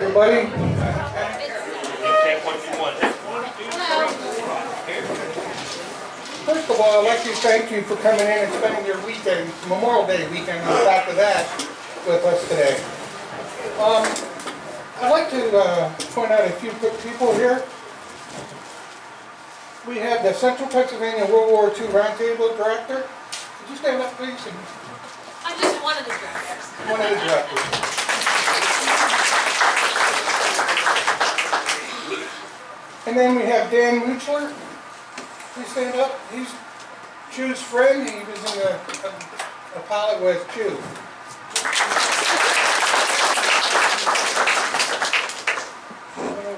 Everybody. First of all, I'd like to thank you for coming in and spending your weekend, Memorial Day weekend, on the back of that, with us today. I'd like to point out a few quick people here. We have the Central Pennsylvania World War II Roundtable Director. Could you stand up, please? I'm just one of the directors. One of the directors. And then we have Dan Muchler. Please stand up. He's Chieu's friend. He was in a pilot with Chieu.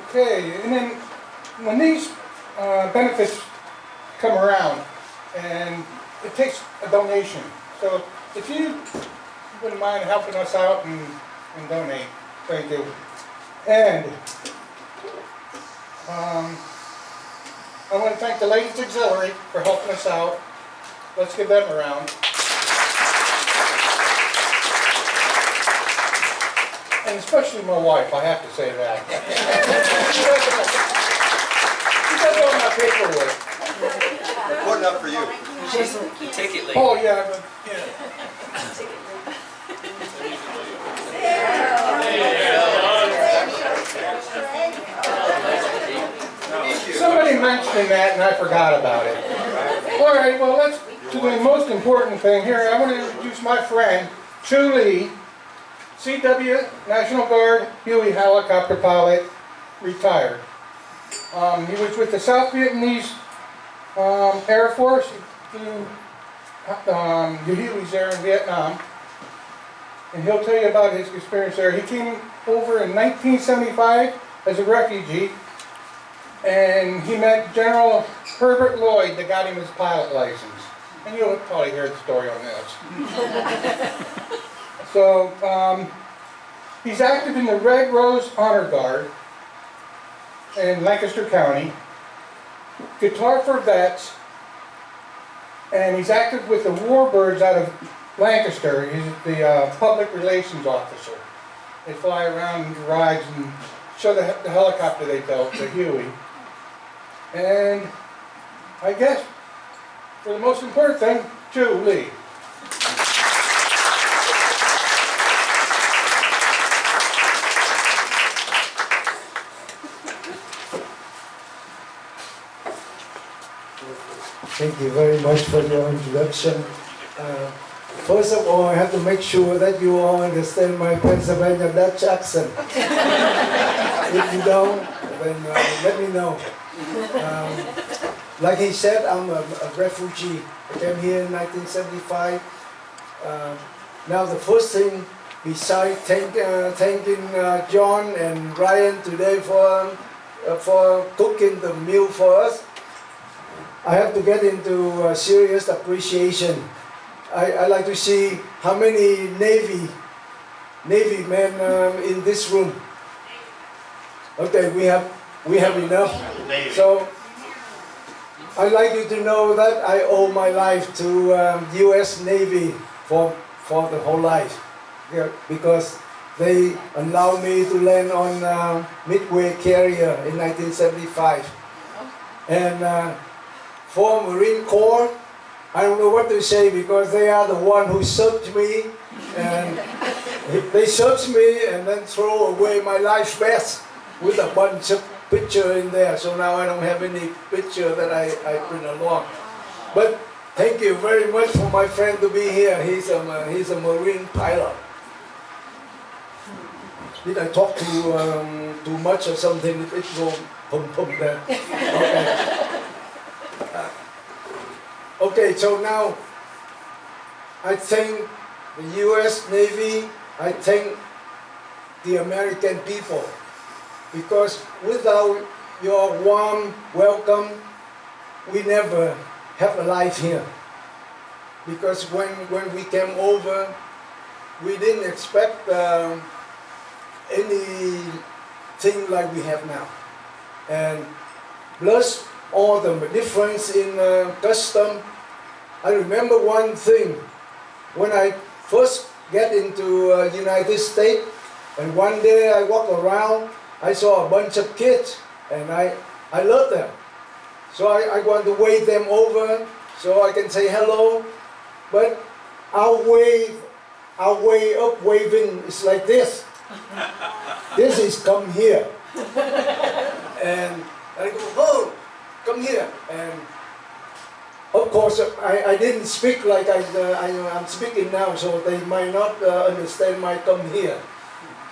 Okay, and then when these benefits come around, and it takes a donation. So if you wouldn't mind helping us out and donate, thank you. And I want to thank the Ladies Auxiliary for helping us out. Let's give them a round. And especially my wife, I have to say that. She does all my paperwork. We're putting up for you. She's the ticket lady. Oh yeah, but yeah. Somebody mentioned that and I forgot about it. All right, well let's to the most important thing here. I want to introduce my friend, Chieu, CW, National Guard, Huey Helicopter pilot, retired. He was with the South Vietnamese Air Force. He was there in Vietnam. And he'll tell you about his experience there. He came over in 1975 as a refugee. And he met General Herbert Lloyd that got him his pilot license. And you'll probably hear the story on this. So, he's active in the Red Rose Honor Guard in Lancaster County, Guitar for Vets, and he's active with the Warbirds out of Lancaster. He's the public relations officer. They fly around and rides and show the helicopter they built, the Huey. And I guess, for the most important thing, Chieu. Thank you very much for your introduction. First of all, I have to make sure that you all understand my Pennsylvania Dutch accent. If you don't, then let me know. Like he said, I'm a refugee. I came here in 1975. Now the first thing, besides thanking John and Ryan today for cooking the meal for us, I have to get into serious appreciation. I like to see how many Navy men in this room. Okay, we have enough. So I'd like you to know that I owe my life to U.S. Navy for the whole life, because they allowed me to land on Midway carrier in 1975. And for Marine Corps, I don't know what to say, because they are the one who searched me, and they searched me and then throw away my life vest with a bunch of pictures in there. So now I don't have any picture that I bring along. But thank you very much for my friend to be here. He's a Marine pilot. Did I talk too much or something? It go pum there. Okay. Okay, so now I thank the U.S. Navy, I thank the American people, because without your warm welcome, we never have a life here. Because when we came over, we didn't expect anything like we have now. And plus all the difference in custom. I remember one thing, when I first get into United States, And one day I walked around, I saw a bunch of kids, and I love them. So I want to wave them over so I can say hello. But our way of waving is like this. This is come here. And I go, oh, come here. And of course, I didn't speak like I'm speaking now, so they might not understand my come here.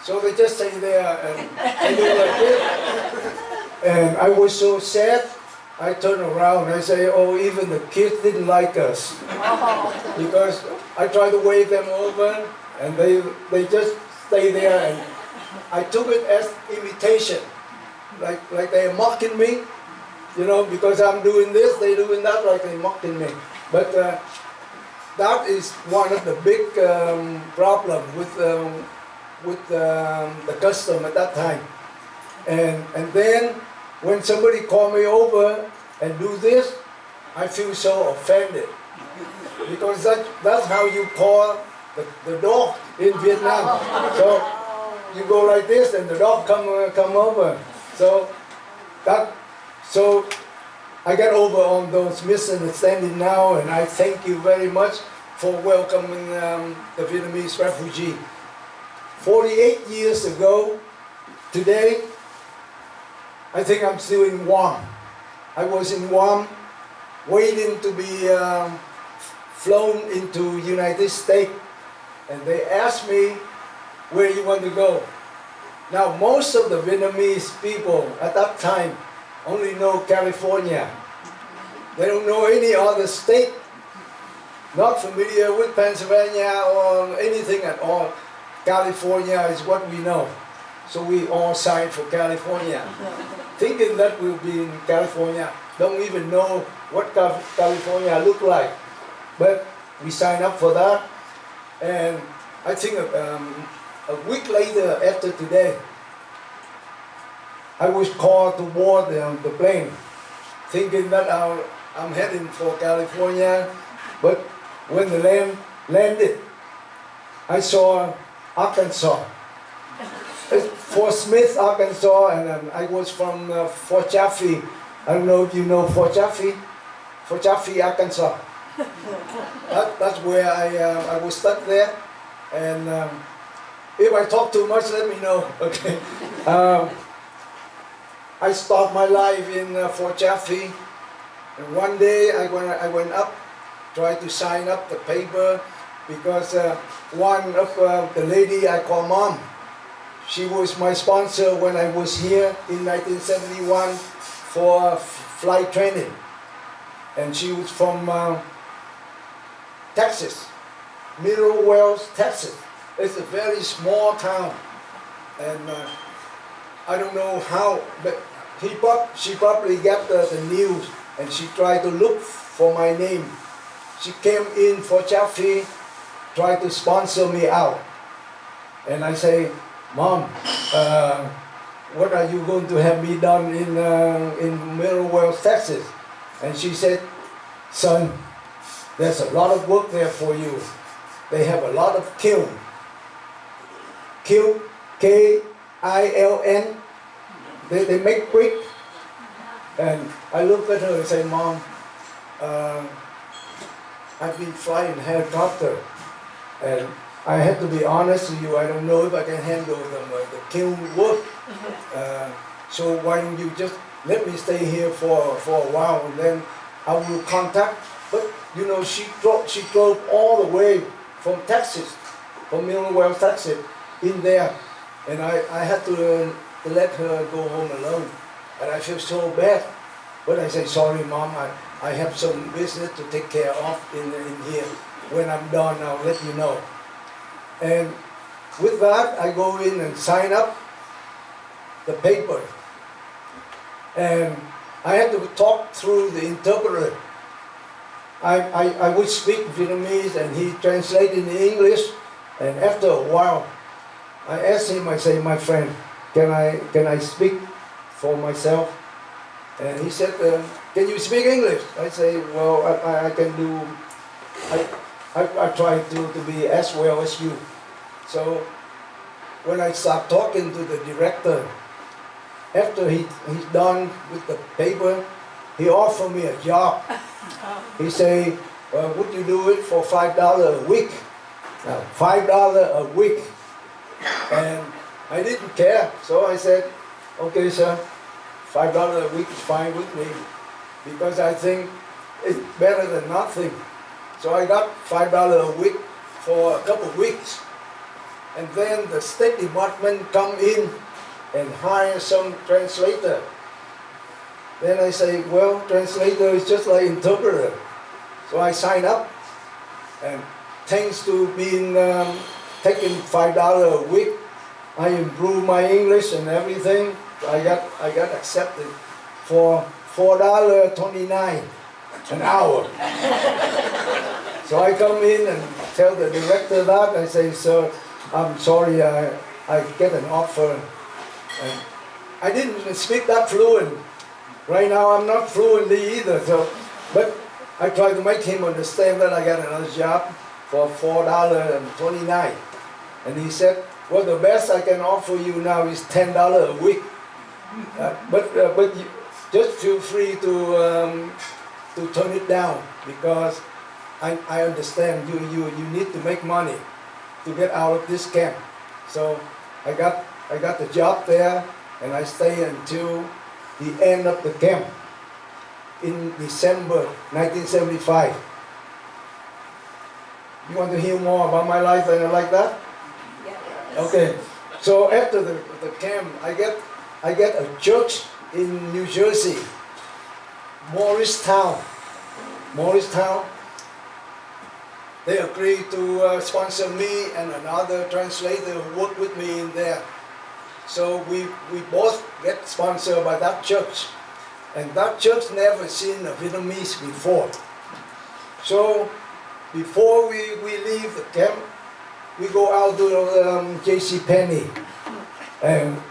So they just stay there and I do like this. And I was so sad. I turned around and I say, oh, even the kids didn't like us. Because I tried to wave them over and they just stay there, and I took it as imitation. Like they're mocking me, you know, because I'm doing this, they're doing that, like they're mocking me. But that is one of the big problems with the custom at that time. And then when somebody call me over and do this, I feel so offended. Because that's how you call the dog in Vietnam. So you go like this and the dog come over. So I got over on those misunderstandings now, and I thank you very much for welcoming the Vietnamese refugee. 48 years ago, today, I think I'm still in Guam. I was in Guam waiting to be flown into United States, and they asked me where you want to go. Now, most of the Vietnamese people at that time only know California. They don't know any other state, not familiar with Pennsylvania or anything at all. California is what we know. So we all signed for California, thinking that we'll be in California. Don't even know what California look like. But we signed up for that, and I think a week later, after today, I was called to board the plane, thinking that I'm heading for California. But when the plane landed, I saw Arkansas. It's Fort Smith, Arkansas, and I was from Fort Chaffee. I don't know if you know Fort Chaffee. Fort Chaffee, Arkansas. That's where I was stuck there. And if I talk too much, let me know. Okay. I started my life in Fort Chaffee, and one day I went up, tried to sign up the paper, because one of the lady I call mom, she was my sponsor when I was here in 1971 for flight training, and she was from Texas, Middle Wales, Texas. It's a very small town, and I don't know how, but she probably got the news, and she tried to look for my name. She came in for Chaffee, tried to sponsor me out, and I say, Mom, what are you going to have me done in Middle Wales, Texas? And she said, son, there's a lot of work there for you. They have a lot of kiln. Kiln, K-I-L-N. They make brick. And I looked at her and said, Mom, I've been flying helicopter, and I have to be honest with you, I don't know if I can handle the kiln work. So why don't you just let me stay here for a while, and then I will contact. But you know, she drove all the way from Texas, from Middle Wales, Texas, in there, and I had to let her go home alone, and I feel so bad. But I say, sorry, Mom, I have some business to take care of in here. When I'm done, I'll let you know. And with that, I go in and sign up the paper. And I had to talk through the interpreter. I would speak Vietnamese, and he translated in English. And after a while, I asked him, I say, my friend, can I speak for myself? And he said, can you speak English? I say, well, I can do, I try to be as well as you. So when I start talking to the director, after he's done with the paper, he offered me a job. He say, would you do it for $5 a week? Now, $5 a week. And I didn't care, so I said, okay sir, $5 a week is fine with me, because I think it's better than nothing. So I got $5 a week for a couple of weeks. And then the State Department come in and hire some translator. Then I say, well, translator is just like interpreter. So I sign up, and thanks to being taking $5 a week, I improved my English and everything. I got accepted for $4.29 an hour. So I come in and tell the director that. I say, sir, I'm sorry, I get an offer. And I didn't speak that fluent. Right now I'm not fluently either. But I try to make him understand that I got another job for $4.29. And he said, well, the best I can offer you now is $10 a week. But you just feel free to turn it down, because I understand you need to make money to get out of this camp. So I got the job there, and I stay until the end of the camp in December 1975. You want to hear more about my life and like that? Yeah. Okay. So after the camp, I get a church in New Jersey, Morristown. They agreed to sponsor me and another translator who worked with me in there. So we both get sponsored by that church. And that church never seen a Vietnamese before. So before we leave the camp, we go out to JCPenney, and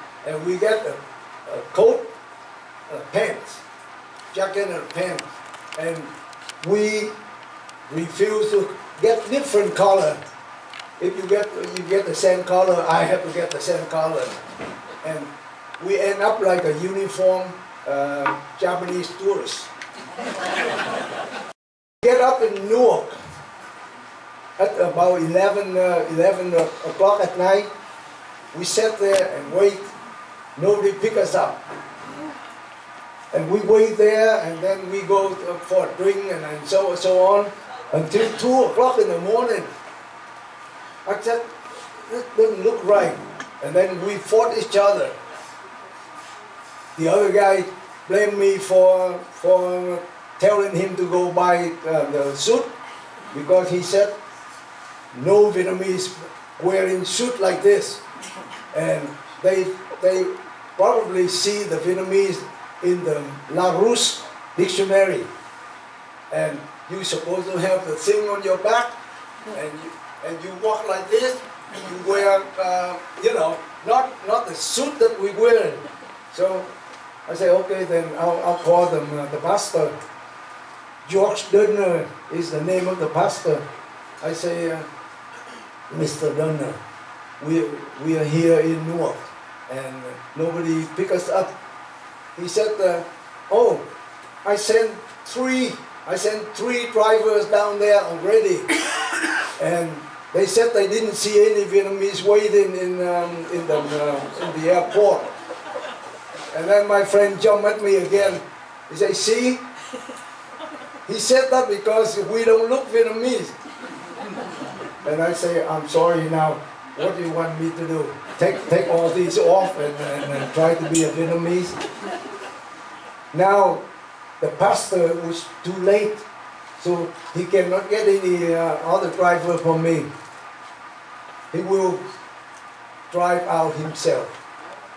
we get a coat, pants, jacket and pants, and we refuse to get different color. If you get the same color, I have to get the same color, and we end up like a uniform Japanese tourist. Get up in Newark at about 11 o'clock at night. We sat there and wait. Nobody pick us up. And we wait there, and then we go for a drink and so on until 2 o'clock in the morning. I said, this doesn't look right. And then we fought each other. The other guy blamed me for telling him to go buy the suit, because he said no Vietnamese wearing suit like this. And they probably see the Vietnamese in the Larousse dictionary. And you're supposed to have the thing on your back, and you walk like this, and you wear, not the suit that we wear. So I say, okay, then I'll call them the pastor. George Dunner is the name of the pastor. I say, Mr. Dunner, we are here in Newark, and nobody pick us up. He said, oh, I sent three drivers down there already, and they said they didn't see any Vietnamese waiting in the airport. And then my friend jumped at me again. He said, see, he said that because we don't look Vietnamese. And I say, I'm sorry now, what do you want me to do? Take all these off and try to be a Vietnamese? Now, the pastor was too late, so he cannot get any other driver for me. He will drive out himself.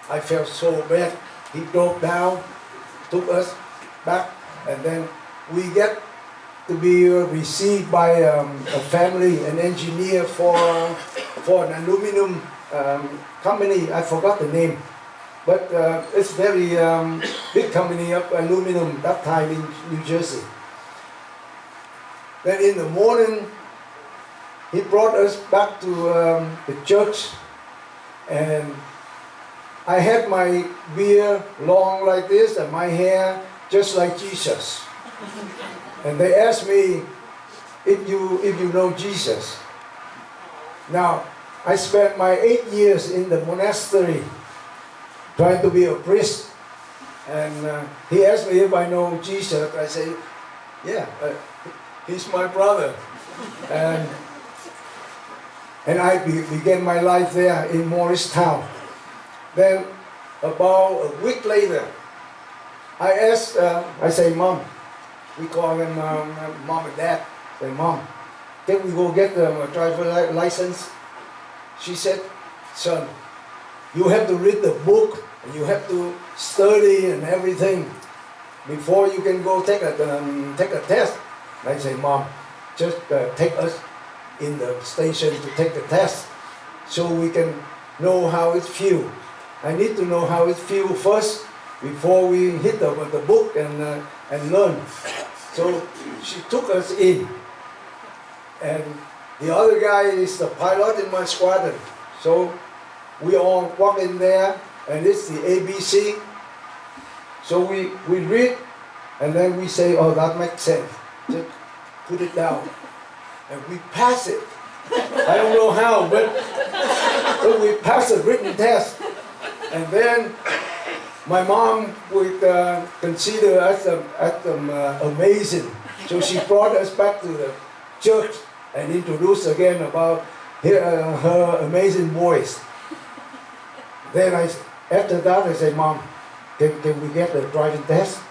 I felt so bad. He drove down, took us back, and then we get to be received by a family, an engineer for an aluminum company. I forgot the name, but it's very big company of aluminum that time in New Jersey. Then in the morning, he brought us back to the church, and I had my beard long like this and my hair just like Jesus. And they asked me if you know Jesus. Now, I spent my 8 years in the monastery trying to be a priest. And he asked me if I know Jesus. I say, yeah, he's my brother. And I began my life there in Morristown. Then, about a week later, I asked, I say, Mom, we call them Mom and Dad. I say, Mom, can we go get a driver's license? She said, son, you have to read the book, and you have to study and everything before you can go take a test. And I say, Mom, just take us in the station to take the test so we can know how it feels. I need to know how it feels first before we hit the book and learn. So she took us in. And the other guy is the pilot in my squadron. So we all walk in there, and it's the ABC. So we read, and then we say, oh, that makes sense. Just put it down. And we pass it. I don't know how, but we pass the written test. And then my mom would consider us amazing. So she brought us back to the church and introduced again about her amazing voice. Then after that I said, Mom, can we get the driving test?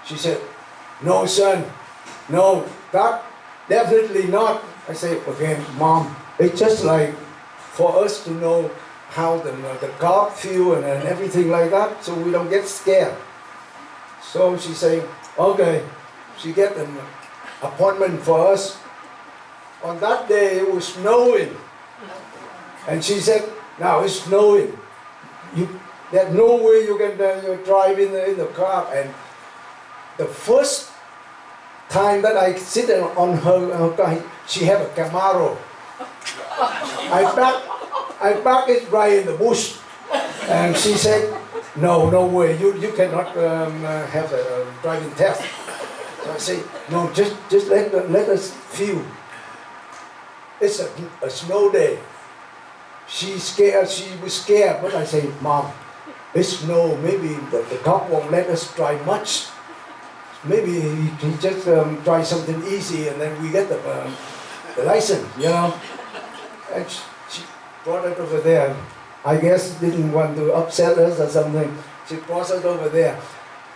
She said, no, son, no, that definitely not. I say, again, Mom, it's just like for us to know how the God feel and everything like that, so we don't get scared. So she say, okay, she get an appointment for us. On that day it was snowing, and she said, now it's snowing. There's no way you can drive in the car. And the first time that I sit on her car, she had a Camaro. I parked it right in the bush, and she said, no way, you cannot have a driving test. So I say, no, just let us feel. It's a snow day. She was scared, but I say, Mom, it's snow, maybe the cop won't let us drive much. Maybe he just try something easy, and then we get the license, you know. And she brought it over there. I guess didn't want to upset us or something. She brought it over there.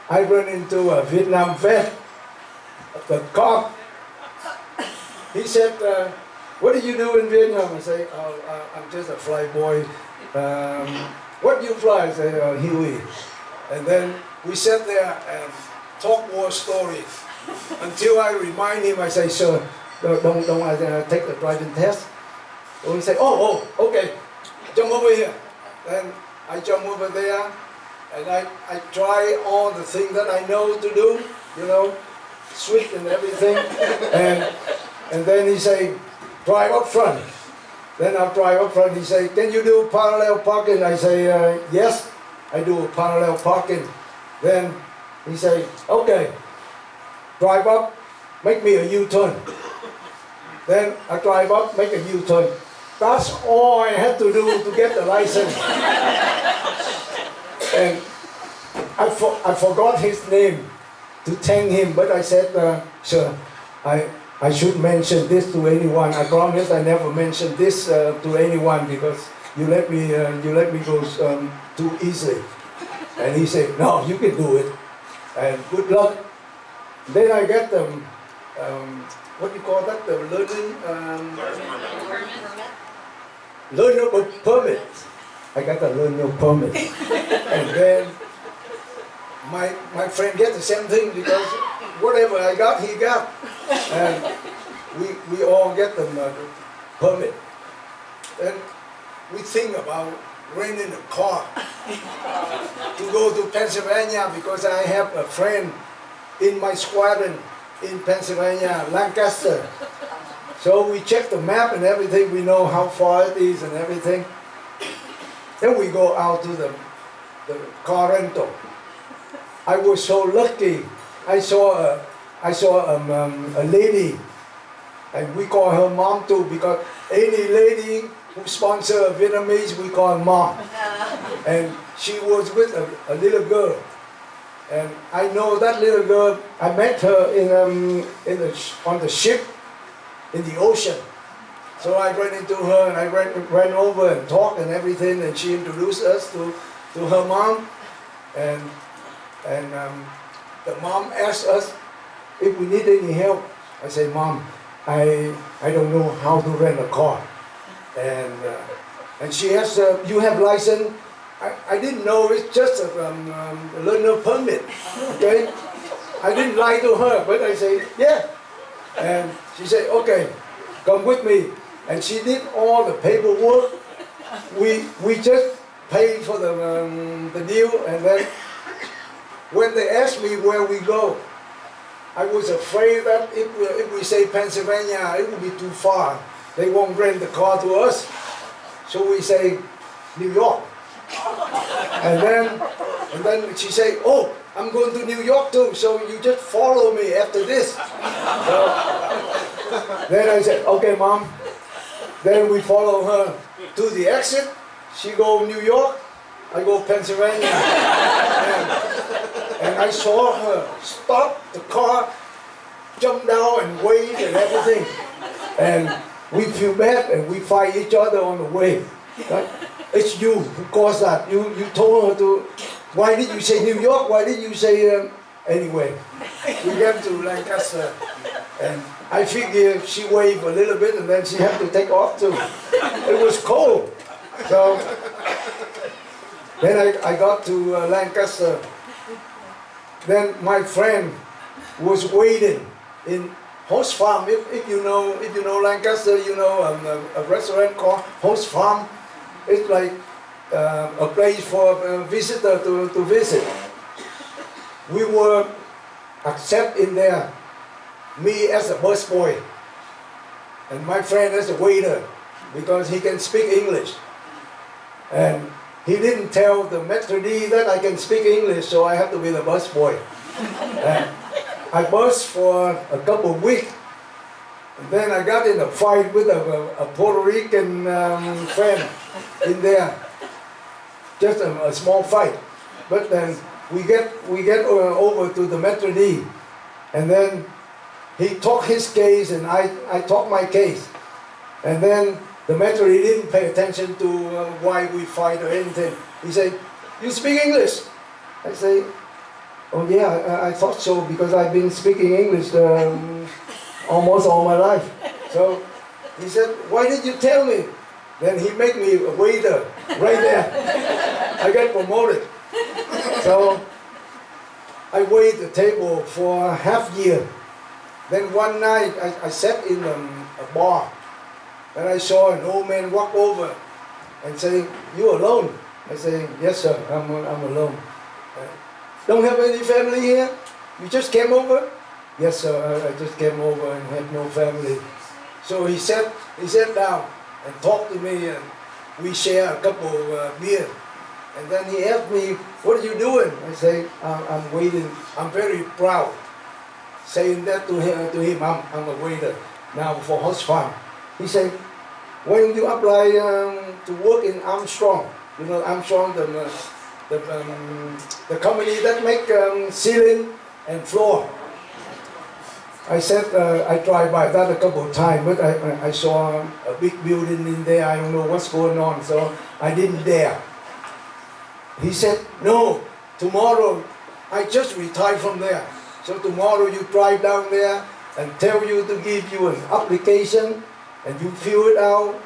I ran into a Vietnam vet, the cop. He said, what do you do in Vietnam? I say, oh, I'm just a fly boy. What do you fly? I say, Huey. And then we sat there and talk war stories until I remind him. I say, sir, don't take the driving test. So he say, oh, okay, jump over here. Then I jump over there, and I try all the things that I know to do, you know, switch and everything. And then he say, drive up front. Then I drive up front. He say, can you do parallel parking? I say, yes, I do parallel parking. Then he say, okay, drive up, make me a U-turn. Then I drive up, make a U-turn. That's all I had to do to get the license. And I forgot his name to thank him, but I said, sir, I should mention this to anyone. I promise I never mention this to anyone because you let me go too easily. And he said, no, you can do it. And good luck. Then I get them, what do you call that? The learner permit. I got a learner permit. And then my friend get the same thing because whatever I got, he got. And we all get the permit. Then we think about renting a car to go to Pennsylvania because I have a friend in my squadron in Pennsylvania, Lancaster. So we check the map and everything, we know how far it is and everything. Then we go out to the car rental. I was so lucky. I saw a lady, and we call her mom too, because any lady who sponsor a Vietnamese, we call her mom. And she was with a little girl. And I know that little girl. I met her on the ship in the ocean. So I ran into her and I ran over and talked and everything, and she introduced us to her mom. And the mom asked us if we need any help. I said, Mom, I don't know how to rent a car. And she asked, you have license? I didn't know, it's just a learner permit, okay? I didn't lie to her, but I said, yeah. And she said, okay, come with me. And she did all the paperwork. We just paid for the deal, and then when they asked me where we go, I was afraid that if we say Pennsylvania, it would be too far. They won't rent the car to us. So we say New York. And then she said, oh, I'm going to New York too, so you just follow me after this. So, then I said, okay, Mom. Then we follow her to the exit. She go New York, I go Pennsylvania. And I saw her stop the car, jump down and wave and everything. And we feel bad and we fight each other on the way. Right? It's you who caused that. You told her to, why did you say New York? Why did you say, anyway. We get to Lancaster, and I figured she waved a little bit and then she had to take off too. It was cold. So then I got to Lancaster. Then my friend was waiting in Host Farm. If you know Lancaster, you know a restaurant called Host Farm. It's like a place for a visitor to visit. We were accepted in there, me as a busboy, and my friend as a waiter, because he can speak English. And he didn't tell the maitre d' that I can speak English, so I have to be the busboy. I bussed for a couple of weeks. And then I got in a fight with a Puerto Rican friend in there. Just a small fight. But then we get over to the maitre d', and then he talked his case and I talked my case. And then the maitre d' didn't pay attention to why we fight or anything. He said, you speak English? I say, oh yeah, I thought so, because I've been speaking English almost all my life. So he said, why did you tell me? Then he made me a waiter right there. I got promoted. So I waited the table for half year. Then one night I sat in a bar, and I saw an old man walk over and say, you alone? I say, yes sir, I'm alone. Don't have any family here? You just came over? Yes sir, I just came over and had no family. So he sat down and talked to me, and we share a couple of beer. And then he asked me, what are you doing? I say, I'm waiting. I'm very proud saying that to him. I'm a waiter now for Host Farm. He said, why don't you apply to work in Armstrong? You know Armstrong, the company that make ceiling and floor. I said, I tried by that a couple of times, but I saw a big building in there. I don't know what's going on, so I didn't dare. He said, no, tomorrow, I just retired from there. So tomorrow you drive down there and tell you to give you an application, and you fill it out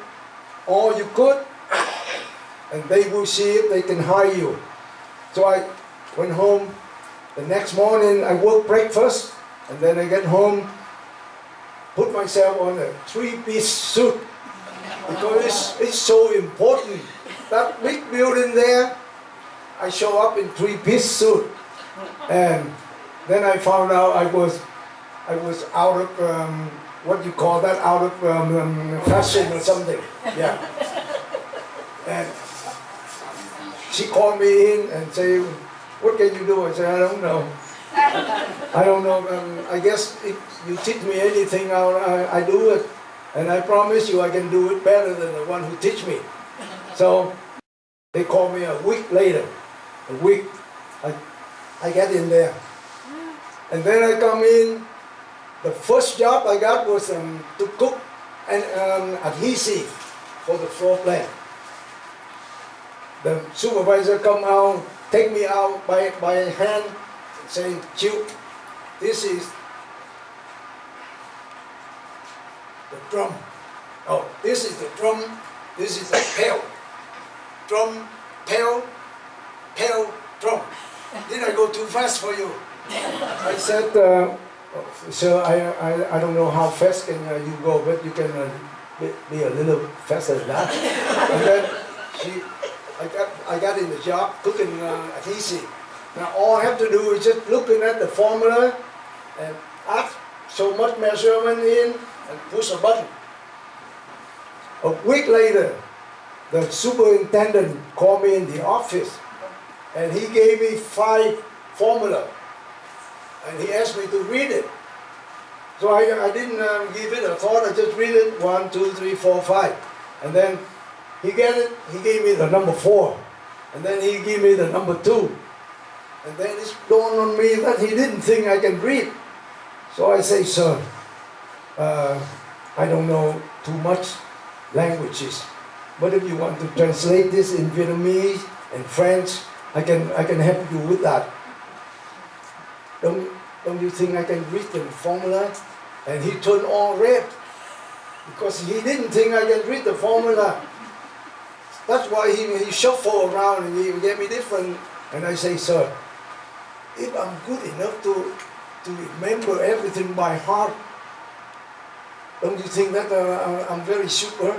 all you could, and they will see if they can hire you. So I went home. The next morning I worked breakfast, and then I get home, put myself on a 3-piece suit, because it's so important. That big building there, I show up in 3-piece suit, and then I found out I was out of what you call that, out of fashion or something. Yeah. And she called me in and say, what can you do? I said, I don't know. I don't know. I guess if you teach me anything, I do it. And I promise you I can do it better than the one who teach me. So they called me a week later. A week, I get in there. And then I come in. The first job I got was to cook an adhesive for the floor plan. The supervisor come out, take me out by hand, and say, Chieu, this is the drum. Oh, this is the drum, this is the pail. Drum, pail, pail, drum. Did I go too fast for you? I said, sir, I don't know how fast can you go, but you can be a little faster than that. And then I got in the job cooking adhesive. Now all I have to do is just looking at the formula and add so much measurement in and push a button. A week later, the superintendent called me in the office and he gave me 5 formula and he asked me to read it. So I didn't give it a thought, I just read it, 1, 2, 3, 4, 5. And then he gave me the number 4. And then he gave me the number 2. And then it dawned on me that he didn't think I can read. So I say, sir, I don't know too much languages. But if you want to translate this in Vietnamese and French, I can help you with that. Don't you think I can read the formula? And he turned all red because he didn't think I can read the formula. That's why he shuffled around and he gave me different. And I say, sir, if I'm good enough to remember everything by heart, don't you think that I'm very super?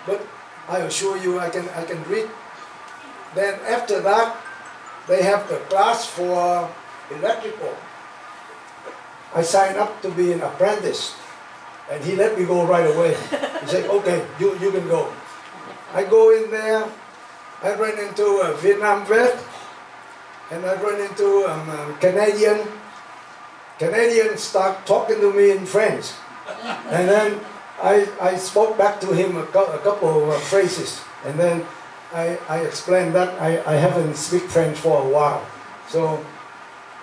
But I assure you I can read. Then after that, they have the class for electrical. I signed up to be an apprentice, and he let me go right away. He said, okay, you can go. I go in there, I run into a Vietnam vet, and I run into a Canadian. Canadians start talking to me in French. And then I spoke back to him a couple of phrases, and then I explained that I haven't speak French for a while, so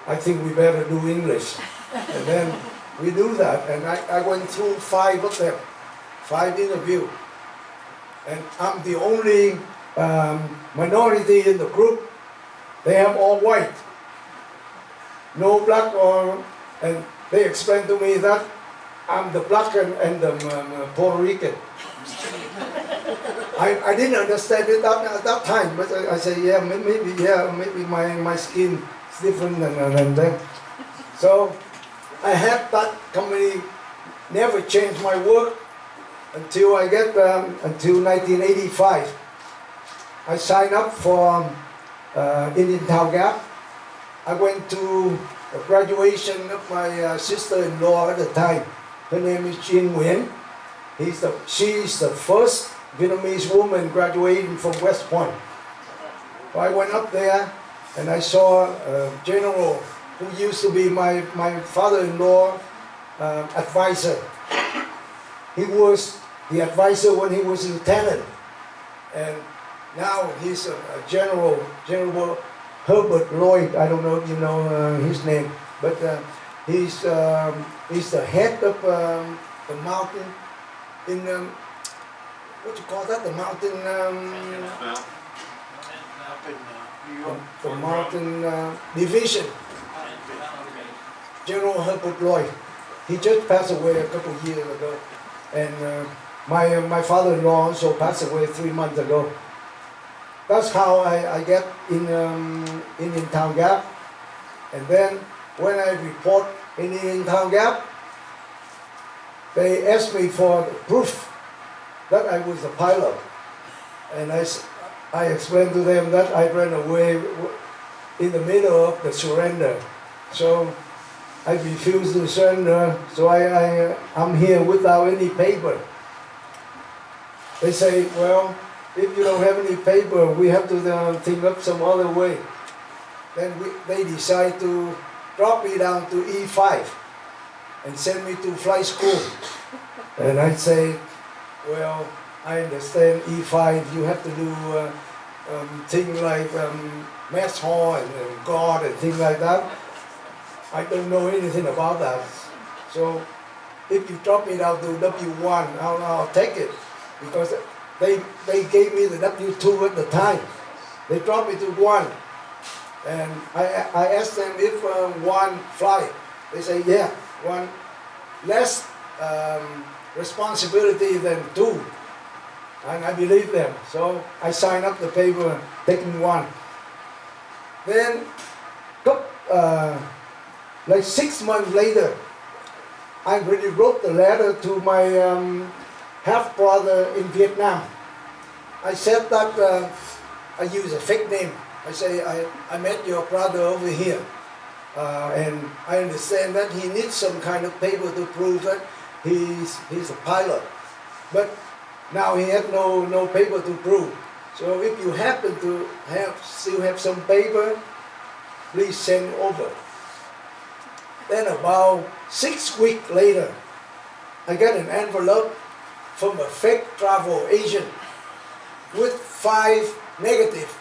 I think we better do English. And then we do that, and I went through 5 of them, 5 interviews. And I'm the only minority in the group. They have all white, no black, and they explained to me that I'm the black and the Puerto Rican. I didn't understand it at that time, but I said, yeah, maybe my skin is different than them. So I had that company never changed my work until I get until 1985. I signed up for Indian Town Gap. I went to the graduation of my sister-in-law at the time. Her name is Eugene. She's the first Vietnamese woman graduating from West Point. So I went up there and I saw a general who used to be my father-in-law advisor. He was the advisor when he was lieutenant, and now he's a general, General Herbert Lloyd. I don't know if you know his name, but he's the head of the mountain in what you call that? The mountain. The mountain division. General Herbert Lloyd. He just passed away a couple of years ago, and my father-in-law also passed away 3 months ago. That's how I get in Indian Town Gap, and then when I report in Indian Town Gap, they asked me for proof that I was a pilot, and I explained to them that I ran away in the middle of the surrender, so I refused to surrender, so I'm here without any paper. They say, well, if you don't have any paper, we have to think up some other way. Then they decide to drop me down to E5 and send me to flight school. And I say, well, I understand E5, you have to do things like mess hall and guard and things like that. I don't know anything about that. So if you drop me down to W1, I'll take it. Because they gave me the W2 at the time. They dropped me to 1. And I asked them if 1 fly. They say, yeah, 1 less responsibility than 2. And I believe them. So I signed up the paper, taking 1. Then, like 6 months later, I really wrote the letter to my half-brother in Vietnam. I said that I use a fake name. I say, I met your brother over here. And I understand that he needs some kind of paper to prove that he's a pilot. But now he has no paper to prove. So if you happen to still have some paper, please send over. Then about 6 weeks later, I got an envelope from a fake travel agent with 5 negatives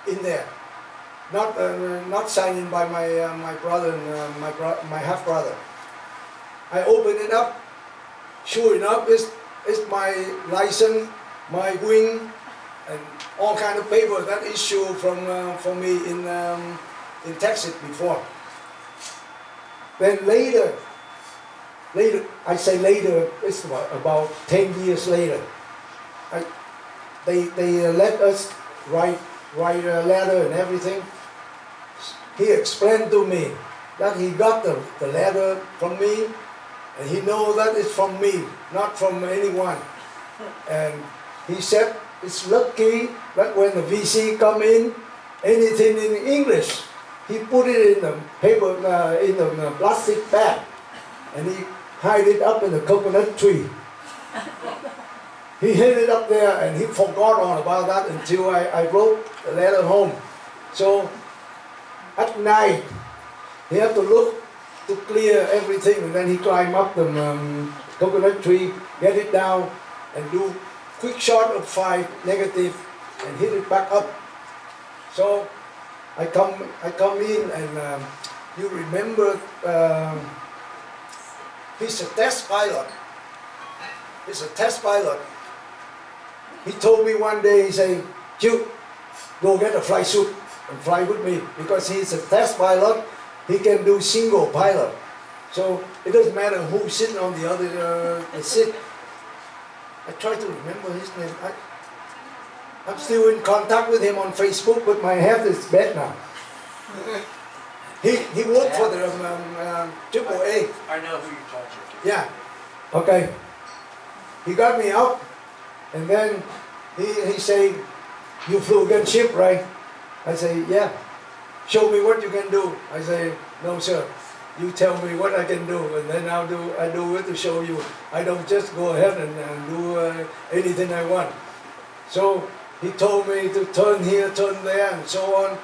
in there, not signed by my brother and my half brother. I opened it up. Sure enough, it's my license, my wing, and all kind of paper that issued for me in Texas before. Then later, I say later, it's about 10 years later, they let us write a letter and everything. He explained to me that he got the letter from me, and he knows that it's from me, not from anyone. And he said it's lucky that when the VC come in, anything in English, he put it in the paper, in the plastic bag, and he hide it up in the coconut tree. He hid it up there, and he forgot all about that until I wrote the letter home. So at night, he had to look to clear everything, and then he climb up the coconut tree, get it down, and do quick shot of 5 negative, and hit it back up. So I come in, and you remember, he's a test pilot. He's a test pilot. He told me one day, he said, Chieu, go get a flight suit and fly with me, because he's a test pilot. He can do single pilot. So it doesn't matter who's sitting on the other seat. I try to remember his name. I'm still in contact with him on Facebook, but my health is bad now. He worked for the AAA. I know who you're talking to. Yeah. Okay. He got me up, and then he said, you flew against ship, right? I say, yeah. Show me what you can do. I say, no, sir. You tell me what I can do, and then I do it to show you. I don't just go ahead and do anything I want. So he told me to turn here, turn there, and so on.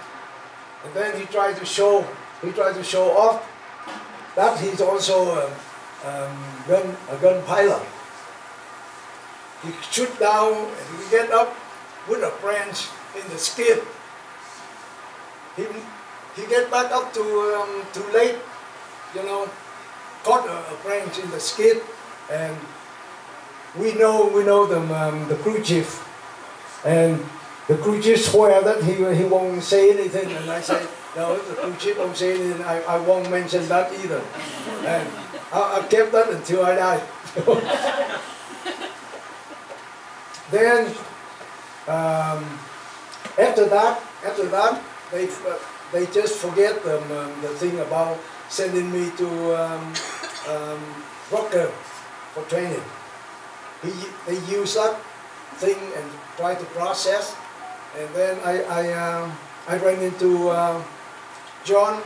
And then he tried to show off that he's also a gun pilot. He shoot down and he get up with a branch in the skid. He get back up too late, caught a branch in the skid, and we know the crew chief, and the crew chief swear that he won't say anything, and I say, no, if the crew chief won't say anything, I won't mention that either. And I kept that until I died. Then after that, they just forget the thing about sending me to Rocker for training. They use that thing and try to process, and then I ran into John.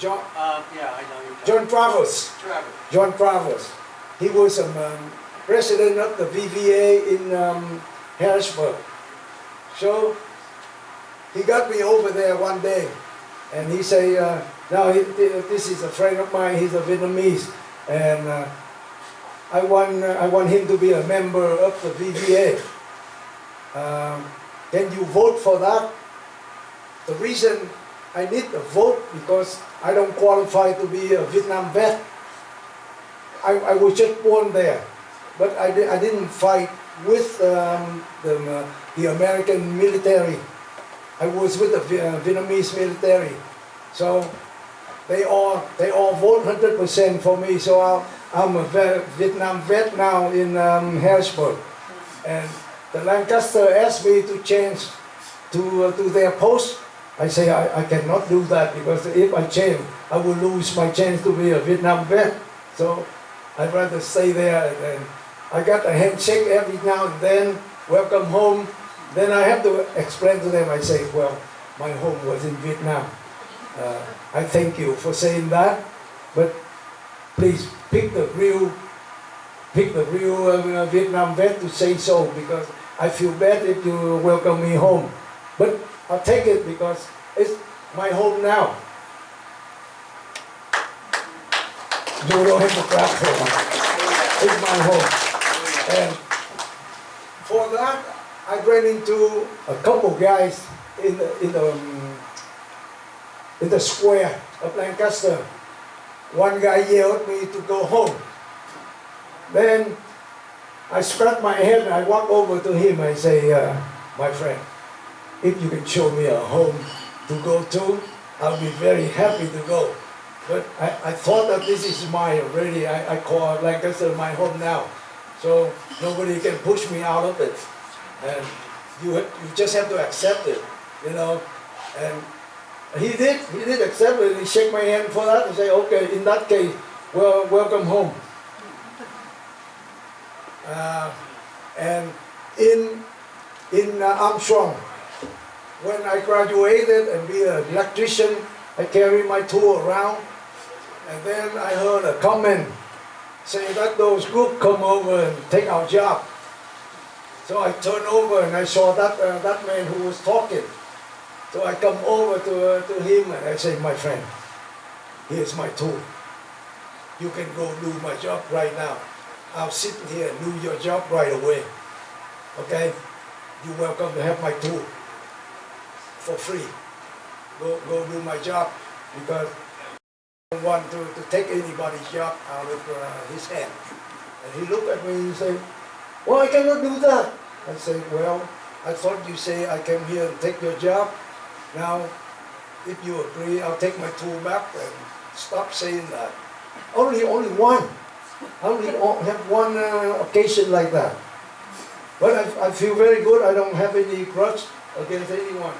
Yeah, I know you. John Travers. John Travers. He was president of the VVA in Harrisburg. So he got me over there one day, and he say, this is a friend of mine. He's a Vietnamese, and I want him to be a member of the VVA. Can you vote for that? The reason I need a vote because I don't qualify to be a Vietnam vet. I was just born there, but I didn't fight with the American military. I was with the Vietnamese military, so they all vote 100% for me. So I'm a Vietnam vet now in Harrisburg, and the Lancaster asked me to change to their post. I say I cannot do that because if I change, I will lose my chance to be a Vietnam vet. So I'd rather stay there, and I got a handshake every now and then, welcome home. Then I have to explain to them, I say, well, my home was in Vietnam. I thank you for saying that, but please pick the real Vietnam vet to say so, because I feel bad if you welcome me home. But I'll take it because it's my home now. You don't have to clap for that. It's my home. And for that, I ran into a couple guys in the square of Lancaster. One guy yelled at me to go home. Then I scratched my head and I walked over to him. I say, my friend, if you can show me a home to go to, I'll be very happy to go. But I thought that this is mine already. I call Lancaster my home now. So nobody can push me out of it. And you just have to accept it, you know. And he did accept it. He shook my hand for that and say, okay, in that case, well, welcome home. And in Armstrong, when I graduated and be an electrician, I carry my tool around, and then I heard a comment saying that those group come over and take our job. So I turned over and I saw that man who was talking. So I come over to him and I say, my friend, here's my tool. You can go do my job right now. I'll sit here and do your job right away. Okay? You're welcome to have my tool for free. Go do my job, because I don't want to take anybody's job out of his hand. And he looked at me and he said, well, I cannot do that. I said, well, I thought you say I came here and take your job. Now, if you agree, I'll take my tool back and stop saying that. Only one. I only have one occasion like that. But I feel very good. I don't have any grudge against anyone.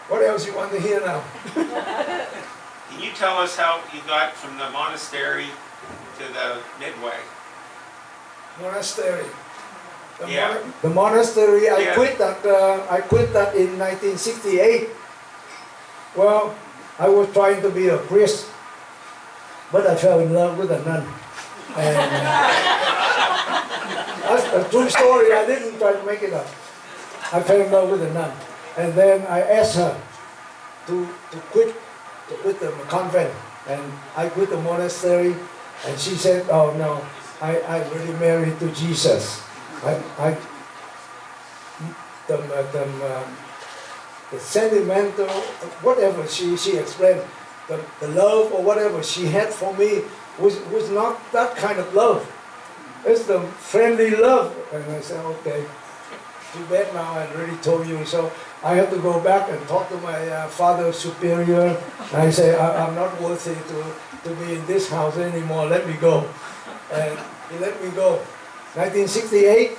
What else you want to hear now? Can you tell us how you got from the monastery to the Midway? Monastery. Yeah. The monastery, I Yeah. quit that in 1968. Well, I was trying to be a priest, but I fell in love with a nun. And that's a true story. I didn't try to make it up. I fell in love with a nun. And then I asked her to quit the convent. And I quit the monastery. And she said, oh no, I'm really married to Jesus. The sentimental, whatever she explained, the love or whatever she had for me was not that kind of love. It's the friendly love. And I said, okay, too bad now, I already told you. So I had to go back and talk to my father superior. And I say, I'm not worthy to be in this house anymore, let me go. And he let me go. 1968,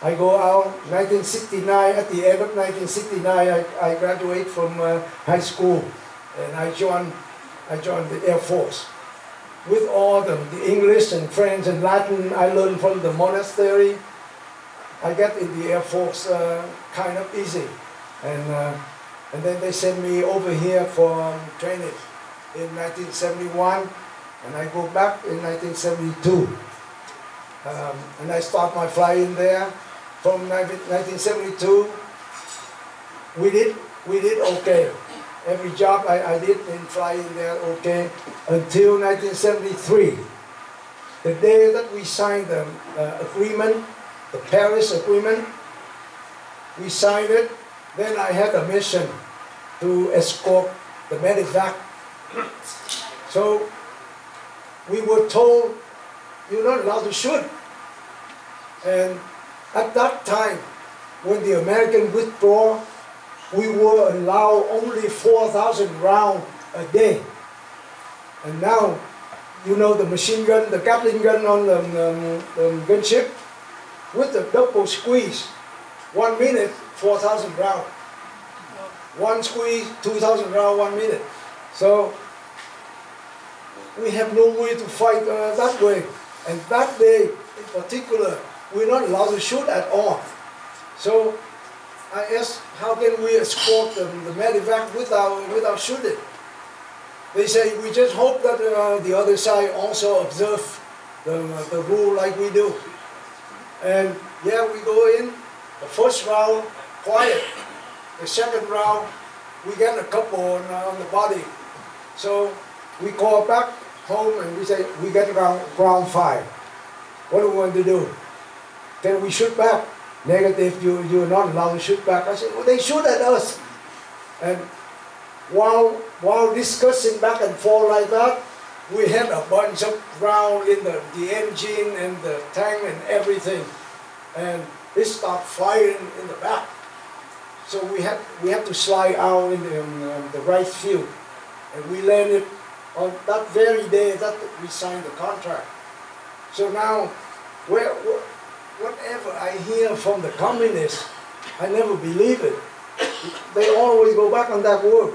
I go out. 1969, at the end of 1969, I graduate from high school, and I joined the Air Force. With all the English and French and Latin I learned from the monastery, I got in the Air Force kind of easy, and then they sent me over here for training in 1971, and I go back in 1972. And I start my flying there from 1972. We did okay. Every job I did in flying there okay until 1973. The day that we signed the agreement, the Paris Agreement, we signed it. Then I had a mission to escort the medevac. So we were told, you're not allowed to shoot. And at that time, when the American withdrew, we were allowed only 4,000 rounds a day. And now, you know the machine gun, the Gatling gun on the gunship, with the double squeeze, 1 minute, 4,000 rounds. One squeeze, 2,000 rounds, 1 minute. So we have no way to fight that way. And that day in particular, we're not allowed to shoot at all. So I asked, how can we escort the medevac without shooting? They say, we just hope that the other side also observe the rule like we do. And yeah, we go in, the first round, quiet. The second round, we get a couple on the body. So we call back home and we say, we get round 5. What do we want to do? Can we shoot back? Negative, you're not allowed to shoot back. I said, well, they shoot at us. And while discussing back and forth like that, we had a bunch of rounds in the engine and the tank and everything. And it started firing in the back. So we had to slide out in the right field. And we landed on that very day that we signed the contract. So now, whatever I hear from the communists, I never believe it. They always go back on that word.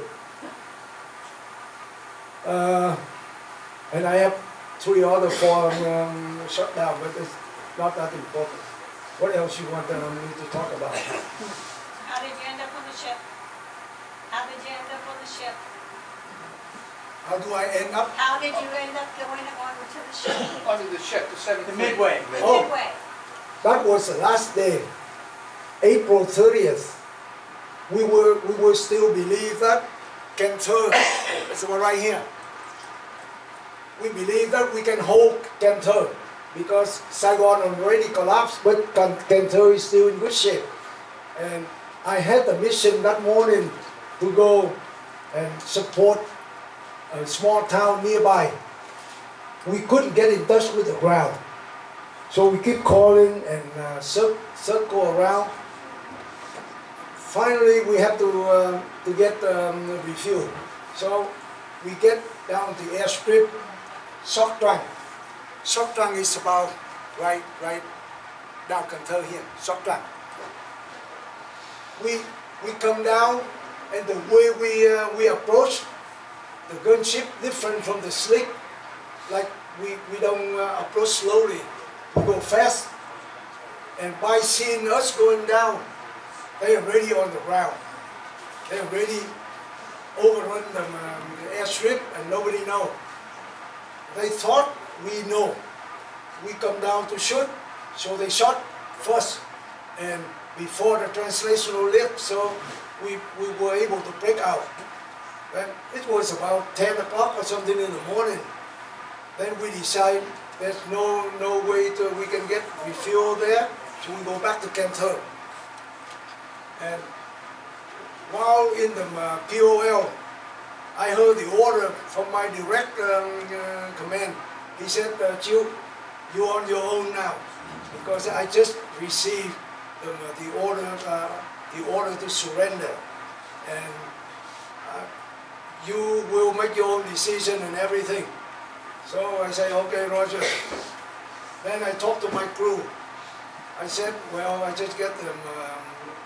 And I have 3 other forums shut down, but it's not that important. What else you want me to talk about? How did you end up on the ship? How did you end up on the ship? How do I end up? How did you end up going on to the ship? Under the ship, the 7th. The Midway. Oh. Midway. That was the last day, April 30th. We were still believe that Cantor, it's right here. We believe that we can hold Cantor because Saigon already collapsed, but Cantor is still in good shape. And I had the mission that morning to go and support a small town nearby. We couldn't get in touch with the ground. So we keep calling and circle around. Finally, we have to get refuel. So we get down the airstrip, Sok Trang. Sok Trang is about right down Cantor here, Sok Trang. We come down, and the way we approach the gunship different from the slick. Like we don't approach slowly. We go fast, and by seeing us going down, they are already on the ground. They already overrun the airstrip, and nobody know. They thought we know. We come down to shoot, so they shot first, and before the translational lift, so we were able to break out. And it was about 10 o'clock or something in the morning. Then we decided there's no way we can get refuel there, so we go back to Cantor. And while in the POL, I heard the order from my direct command. He said, Chieu, you're on your own now, because I just received the order to surrender, and you will make your own decision and everything. So I say, okay, Roger. Then I talked to my crew. I said, well, I just get them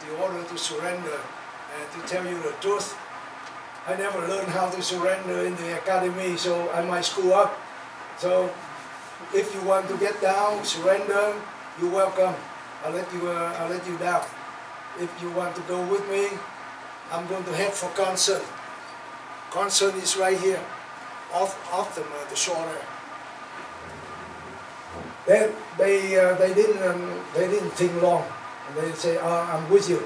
the order to surrender, and to tell you the truth, I never learned how to surrender in the academy, so I might screw up. So if you want to get down, surrender, you're welcome. I'll let you down. If you want to go with me, I'm going to head for Concern. Concern is right here, off the shore there. Then they didn't think long, and they say, I'm with you.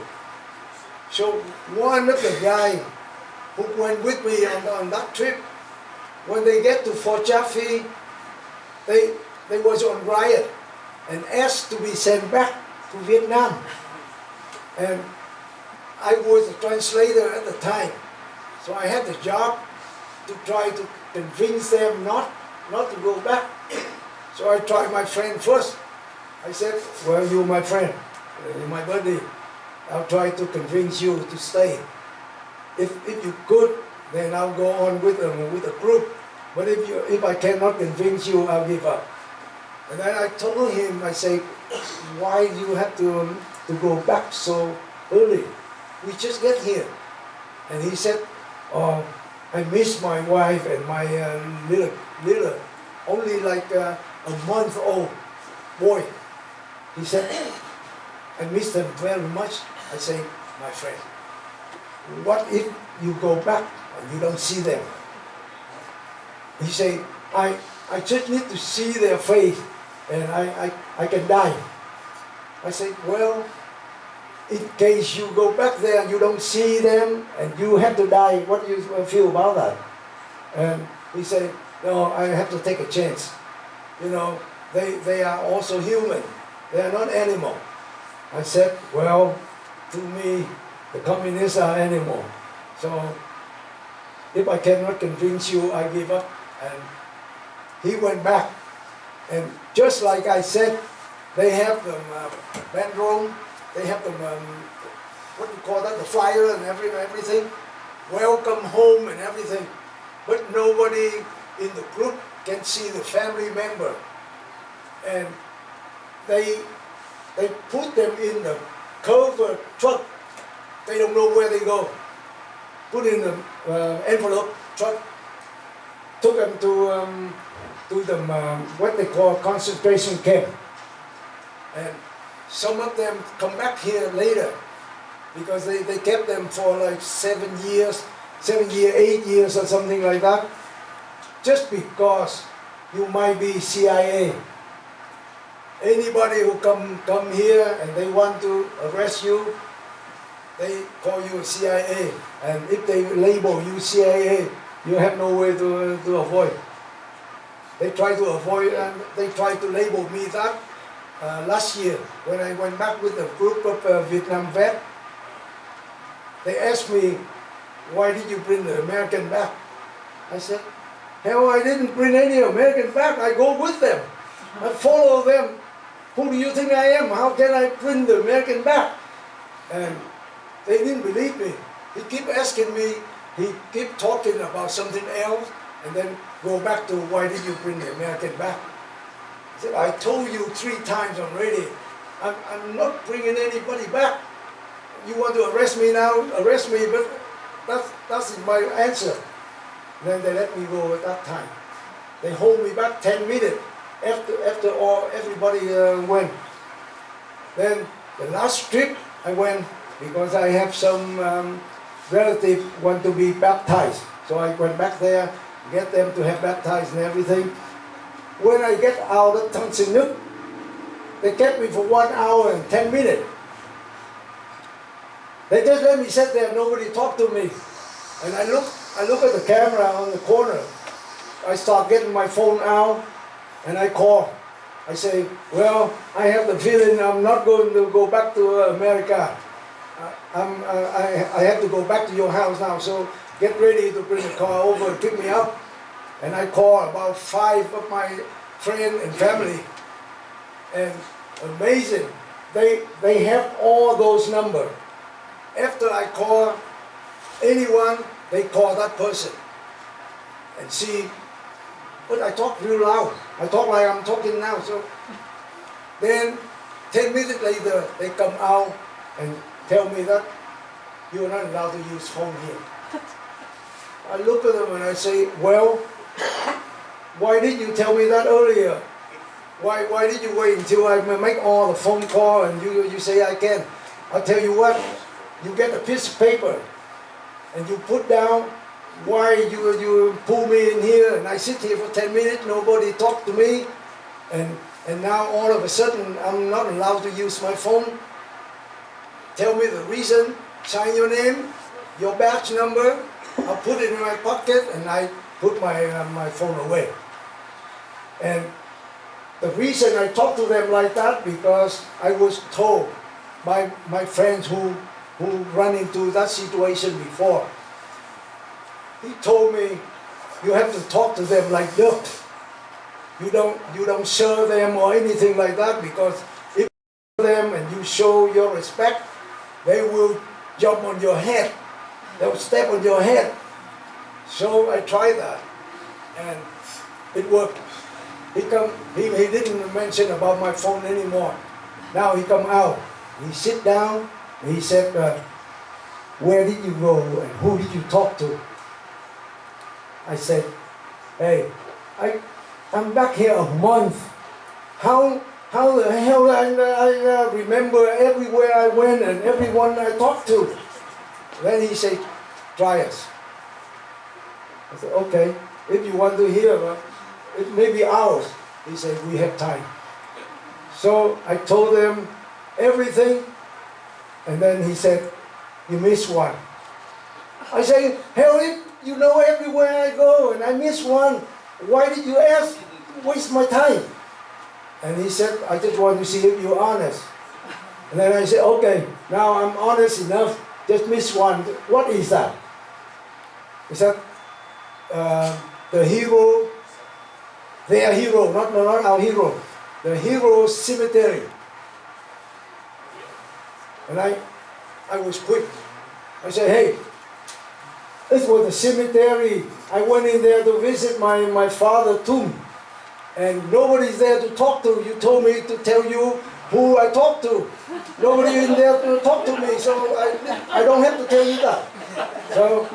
So one of the guy who went with me on that trip, when they get to Fort Chaffee, they was on riot and asked to be sent back to Vietnam. And I was a translator at the time, so I had the job to try to convince them not to go back. So I tried my friend first. I said, well, you're my friend, you're my buddy. I'll try to convince you to stay. If you could, then I'll go on with the group. But if I cannot convince you, I'll give up. And then I told him, I say, why do you have to go back so early? We just get here. And he said, oh, I miss my wife and my little, only like a month-old boy. He said, I miss them very much. I say, my friend, what if you go back and you don't see them? He said, I just need to see their face and I can die. I said, well, in case you go back there and you don't see them and you have to die, what do you feel about that? And he said, no, I have to take a chance. You know, they are also human. They are not animal. I said, well, to me, the communists are animal. So if I cannot convince you, I give up. And he went back. And just like I said, they have them bandroll, they have them, what do you call that, the flyer and everything, welcome home and everything. But nobody in the group can see the family member. And they put them in the covered truck. They don't know where they go. Put in the envelope truck, took them to the what they call concentration camp. And some of them come back here later because they kept them for like 7 years, 8 years or something like that, just because you might be CIA. Anybody who come here and they want to arrest you, they call you CIA. And if they label you CIA, you have no way to avoid. They try to avoid, and they try to label me that last year when I went back with a group of Vietnam vets. They asked me, why did you bring the American back? I said, hell, I didn't bring any American back. I go with them. I follow them. Who do you think I am? How can I bring the American back? And they didn't believe me. He kept asking me, he kept talking about something else, and then go back to why did you bring the American back? I said, I told you 3 times already, I'm not bringing anybody back. You want to arrest me now? Arrest me, but that's my answer. Then they let me go at that time. They hold me back 10 minutes after everybody went. Then the last trip I went because I have some relative want to be baptized. So I went back there, get them to have baptized and everything. When I get out of Tan Sinh Nước, they kept me for 1 hour and 10 minutes. They just let me sit there, nobody talked to me. And I look at the camera on the corner. I start getting my phone out and I call. I say, well, I have the feeling I'm not going to go back to America. I have to go back to your house now, so get ready to bring a car over and pick me up. And I call about 5 of my friends and family. And amazing, they have all those numbers. After I call anyone, they call that person. And see, but I talk real loud. I talk like I'm talking now. So then 10 minutes later, they come out and tell me that you're not allowed to use phone here. I look at them and I say, well, why didn't you tell me that earlier? Why did you wait until I make all the phone call and you say I can? I'll tell you what, you get a piece of paper and you put down why you pull me in here and I sit here for 10 minutes, nobody talk to me, and And now all of a sudden, I'm not allowed to use my phone. Tell me the reason, sign your name, your badge number. I'll put it in my pocket and I put my phone away. And the reason I talk to them like that, because I was told by my friends who run into that situation before. He told me, you have to talk to them like this. You don't serve them or anything like that, because if you serve them and you show your respect, they will jump on your head. They'll step on your head. So I tried that, and it worked. He didn't mention about my phone anymore. Now he come out, he sit down, and he said, where did you go and who did you talk to? I said, hey, I'm back here a month. How the hell I remember everywhere I went and everyone I talked to? Then he said, try us. I said, okay, if you want to hear, it may be hours. He said, we have time. So I told him everything, and then he said, you missed one. I said, hell, you know everywhere I go, and I miss one. Why did you ask? Waste my time. And he said, I just want to see if you're honest. And then I said, okay, now I'm honest enough, just miss one. What is that? He said, the hero, their hero, not our hero, the hero's cemetery. And I was quick. I said, hey, this was the cemetery. I went in there to visit my father's tomb. And nobody's there to talk to. You told me to tell you who I talked to. Nobody in there to talk to me, so I don't have to tell you that. So,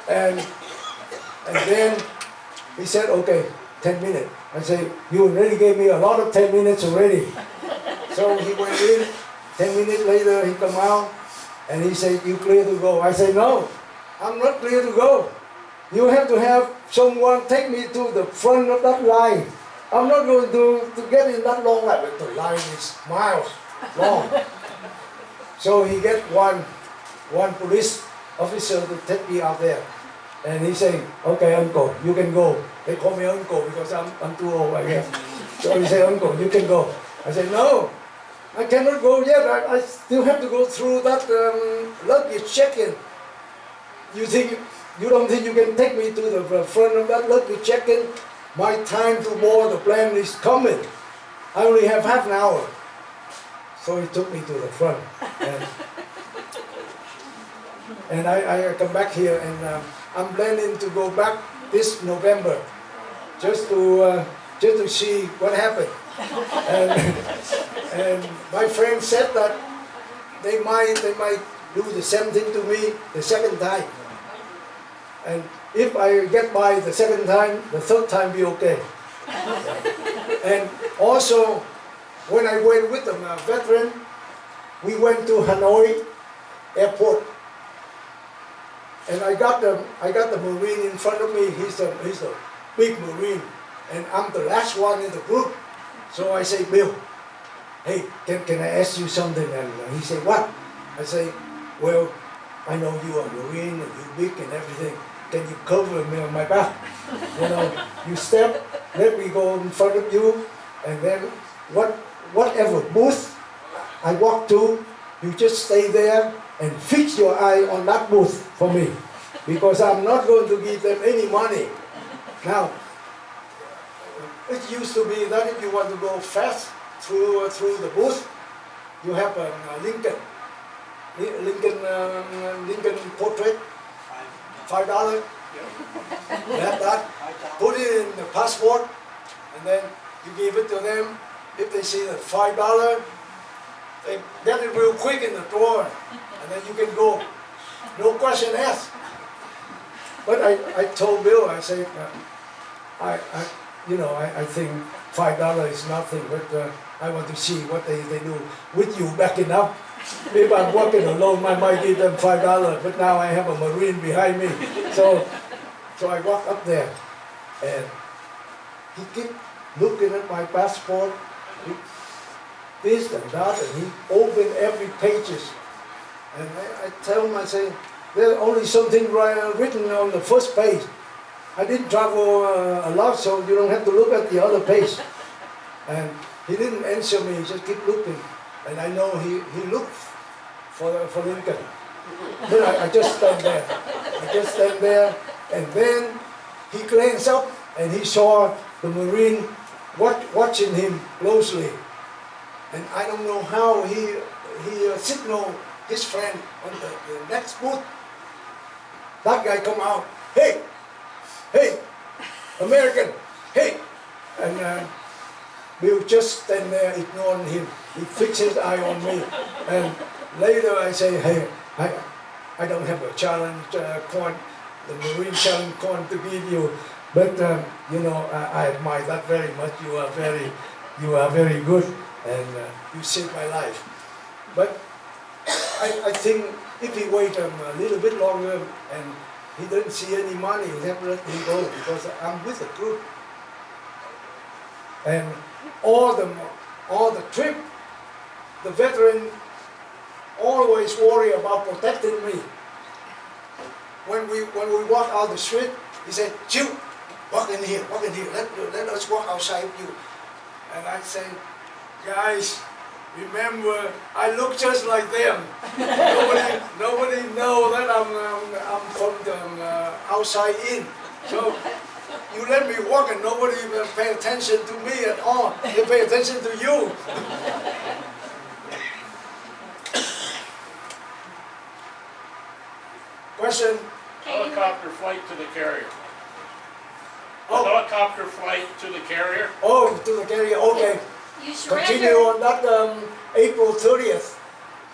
and then he said, okay, 10 minutes. I said, you already gave me a lot of 10 minutes already. So he went in, 10 minutes later he come out, and he said, you clear to go? I said, no, I'm not clear to go. You have to have someone take me to the front of that line. I'm not going to get in that long line, but the line is miles long. So he get one police officer to take me out there. And he said, okay, uncle, you can go. They call me uncle because I'm too old, I guess. So he said, uncle, you can go. I said, no, I cannot go yet. I still have to go through that luggage check-in. You don't think you can take me to the front of that luggage check-in? My time to board the plane is coming. I only have half an hour. So he took me to the front. And I come back here, and I'm planning to go back this November just to see what happened. And my friend said that they might do the same thing to me the second time. And if I get by the second time, the third time be okay. And also, when I went with the veteran, we went to Hanoi airport. And I got the Marine in front of me. He's a big Marine, and I'm the last one in the group. So I say, Bill, hey, can I ask you something? And he said, what? I say, well, I know you are Marine and you're big and everything. Can you cover me on my back? You know, you step, let me go in front of you, and then whatever booth I walk to, you just stay there and fix your eye on that booth for me, because I'm not going to give them any money. Now, it used to be that if you want to go fast through the booth, you have a Lincoln portrait, $5. You have that, put it in the passport, and then you give it to them. If they see the $5, they get it real quick in the drawer, and then you can go. No question asked. But I told Bill, I said, I think $5 is nothing, but I want to see what they do with you backing up. If I'm walking alone, I might give them $5, but now I have a Marine behind me. So I walk up there, and looking at my passport, this and that, and he opened every pages. And I tell him, I say, there's only something written on the first page. I didn't travel a lot, so you don't have to look at the other page. And he didn't answer me, he just kept looking. And I know he looked for Lincoln. Then I just stand there. And then he glanced up and he saw the Marine watching him closely. And I don't know how he signaled his friend on the next booth. That guy come out, hey, American, hey. And we'll just stand there ignoring him. He fixed his eye on me. And later I say, hey, I don't have a challenge coin, the Marine challenge coin to give you. But you know, I admire that very much. You are very good, and you saved my life. But I think if he waited a little bit longer and he didn't see any money, he have to let me go because I'm with the group. And all the trip, the veteran always worry about protecting me. When we walk out the street, he said, Chieu, walk in here, let us walk outside with you. And I say, guys, remember, I look just like them. nobody know that I'm from the outside in. So you let me walk and nobody will pay attention to me at all. They pay attention to you. Question? Helicopter flight to the carrier. Oh. Helicopter flight to the carrier. Oh, to the carrier, okay. You Continue surrender. on that April 30th.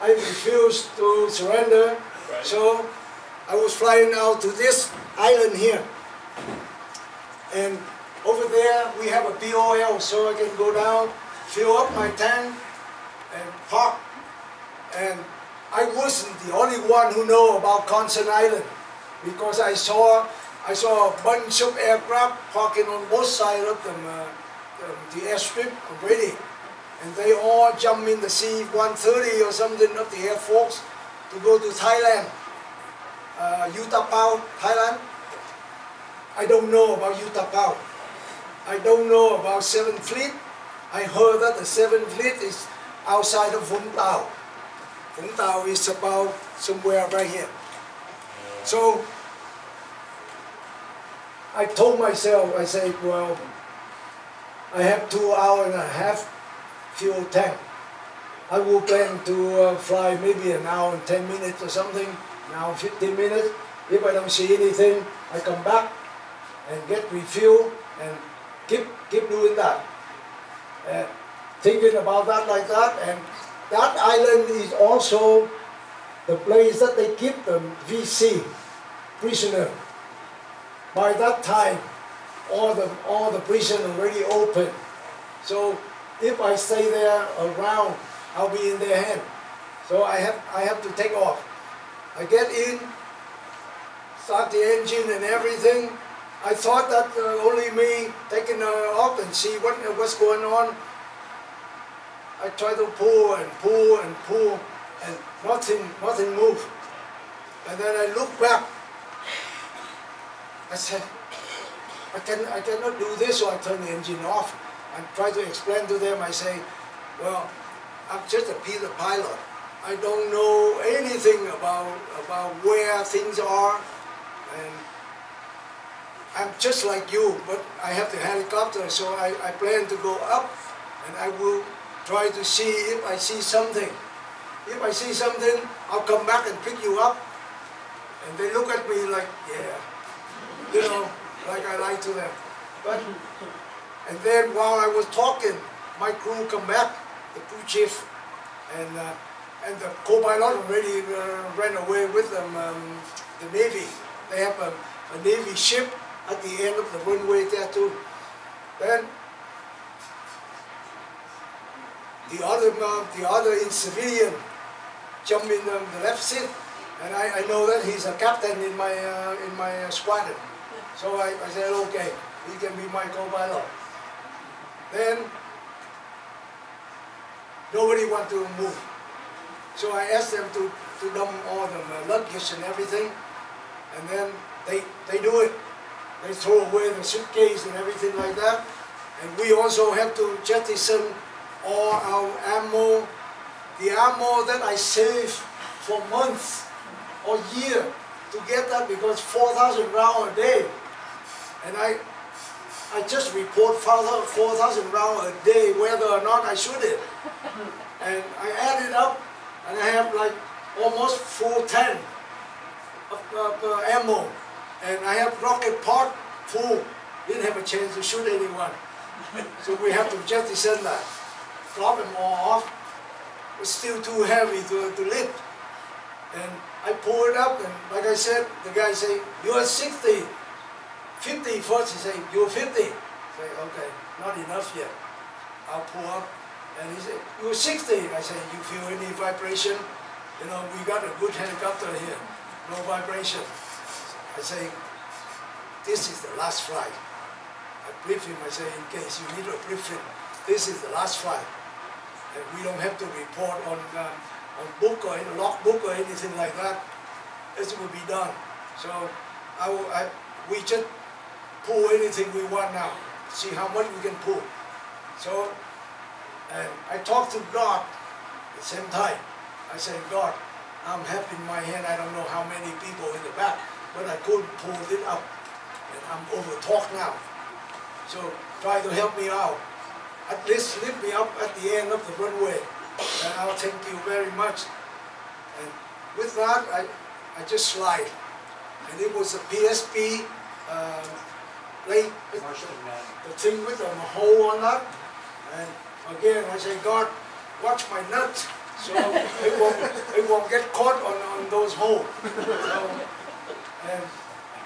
I refused to surrender. Right. So I was flying out to this island here. And over there we have a POL, so I can go down, fill up my tank, and park. And I wasn't the only one who know about Constant Island, because I saw a bunch of aircraft parking on both sides of the airstrip already, and they all jump in the C-130 or something of the Air Force to go to Thailand, Utapao, Thailand. I don't know about Utapao. I don't know about 7th Fleet. I heard that the 7th Fleet is outside of Vũng Tàu. Vũng Tàu is about somewhere right here. So I told myself, I said, well, I have 2 hours and a half fuel tank. I will plan to fly maybe an hour and 10 minutes or something, now 15 minutes. If I don't see anything, I come back and get refuel and keep doing that. Thinking about that like that, and that island is also the place that they keep the VC prisoner. By that time, all the prison already open. So if I stay there around, I'll be in their hand. So I have to take off. I get in, start the engine and everything. I thought that only me taking off and see what's going on. I try to pull and pull and pull, and nothing moved. And then I look back. I said, I cannot do this, so I turn the engine off and try to explain to them. I say, well, I'm just a pilot. I don't know anything about where things are, and I'm just like you, but I have the helicopter, so I plan to go up, and I will try to see if I see something. If I see something, I'll come back and pick you up. And they look at me like, yeah, you know, like I lied to them. And then while I was talking, my crew come back, the crew chief, and the co-pilot already ran away with them, the Navy. They have a Navy ship at the end of the runway there too. Then the other in civilian jumped in the left seat, and I know that he's a captain in my squadron. So I said, okay, he can be my co-pilot. Then nobody want to move. So I asked them to dump all the luggage and everything, and then they do it. They throw away the suitcase and everything like that. And we also have to jettison all our ammo, the ammo that I saved for months or year to get that, because 4,000 rounds a day. And I just report 4,000 rounds a day whether or not I shoot it. And I add it up, and I have like almost full tank of ammo. And I have rocket pod full. Didn't have a chance to shoot anyone. So we have to jettison that. Drop them all off. It's still too heavy to lift. And I pull it up, and like I said, the guy say, "You're 60. 50 first." He say, "You're 50. I say, "Okay, not enough yet." I'll pull up, and he say, "You're 60. I say, "You feel any vibration? You know, we got a good helicopter here. No vibration." I say, "This is the last flight." I brief him. I say, "In case you need a briefing, this is the last flight, and we don't have to report on book or any log book or anything like that. This will be done." So we just pull anything we want now. See how much we can pull. So, and I talk to God at the same time. I say, "God, I'm happy in my hand. I don't know how many people in the back, but I couldn't pull it up, and I'm over talk now. So try to help me out. At least lift me up at the end of the runway, and I'll thank you very much." And with that, I just slide, and it was a PSP plate, the thing with a hole on that. And again, I say, "God, watch my nuts, so it won't get caught on those holes." So, and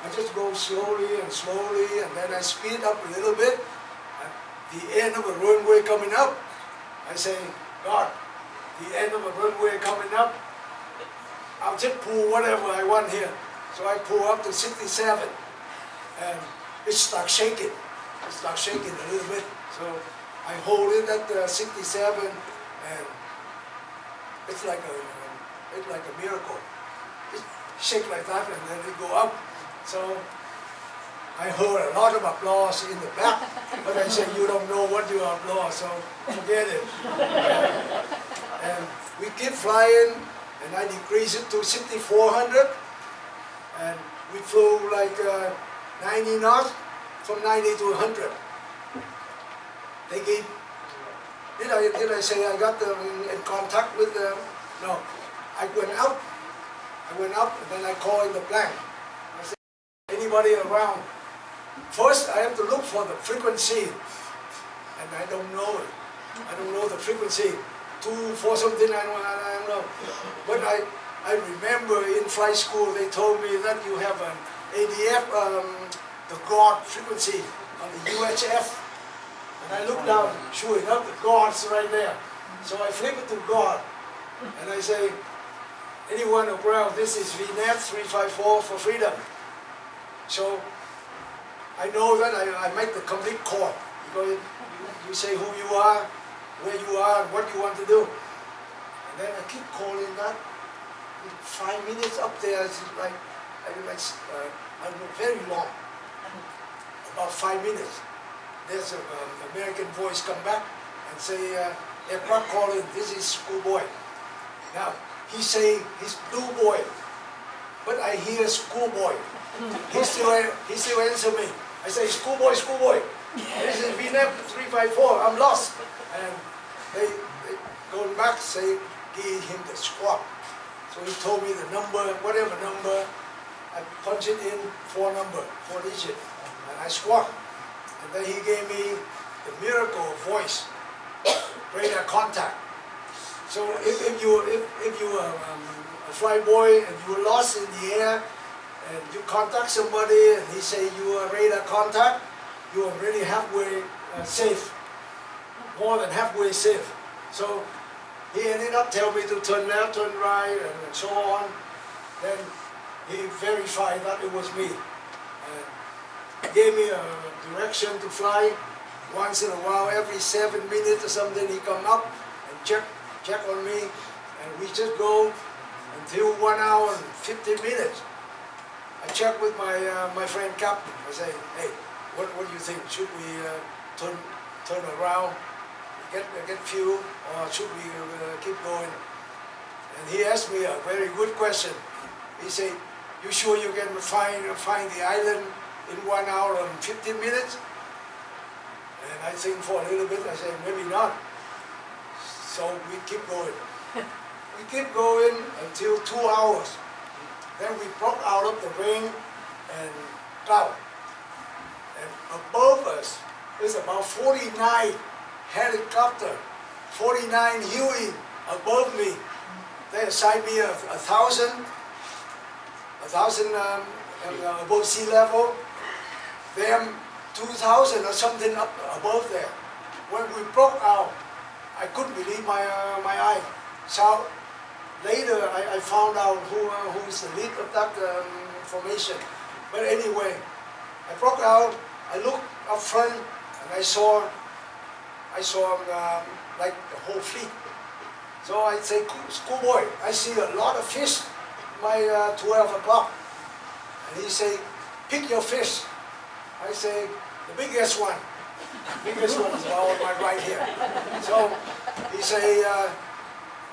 I just go slowly and slowly, and then I speed up a little bit. At the end of a runway coming up, I say, "God, the end of a runway coming up, I'll just pull whatever I want here." So I pull up to 67, and it starts shaking. It starts shaking a little bit. So I hold it at 67, and it's like a miracle. It shake like that, and then it go up. So I heard a lot of applause in the back, but I said, "You don't know what you applaud, so forget it." And we keep flying, and I decrease it to 6,400, and we flew like 90 knots, from 90 to 100. They gave, did I say I got them in contact with them? No, I went up, and then I called in the blank. I said, "Anybody around?" First, I have to look for the frequency, and I don't know it. I don't know the frequency. 2-4 something, I don't know. But I remember in flight school they told me that you have an ADF, the God frequency on the UHF. And I look down, sure enough, the God's right there. So I flip it to God, and I say, "Anyone around, this is VNAV 354 for freedom." So I know that I make the complete call, because you say who you are, where you are, what you want to do. And then I keep calling that. 5 minutes up there, it's like very long. About 5 minutes. There's an American voice come back and say, "Aircraft calling, this is schoolboy." Now, he say he's blue boy, but I hear schoolboy. He still answer me. I say, "Schoolboy, schoolboy. This is VNAP 354, I'm lost." And they going back, say, give him the squawk. So he told me the number, whatever number, I punch it in 4 digit, and I squawk. And then he gave me the miracle voice, radar contact. So if you are a fly boy and you were lost in the air, and you contact somebody and he say you are radar contact, you are really halfway safe, more than halfway safe. So he ended up telling me to turn left, turn right, and so on. Then he verified that it was me, and gave me a direction to fly. once in a while, every 7 minutes or something, he come up and check on me, and we just go until 1 hour and 15 minutes. I check with my friend Captain. I say, hey, what do you think? Should we turn around, get fuel, or should we keep going? And he asked me a very good question. He said, you sure you can find the island in 1 hour and 15 minutes? And I think for a little bit, I said, maybe not. So we keep going. We keep going until 2 hours. Then we broke out of the rain and cloud. And above us is about 49 helicopters, 49 Huey above me. They assigned me 1,000 above sea level. Them 2,000 or something up above there. When we broke out, I couldn't believe my eye. So later I found out who is the lead of that formation. But anyway, I broke out. I looked up front and I saw like the whole fleet. So I say, schoolboy, I see a lot of fish by 12 o'clock. And he say, pick your fish. I say, the biggest one. Biggest one is on my right here. So he say,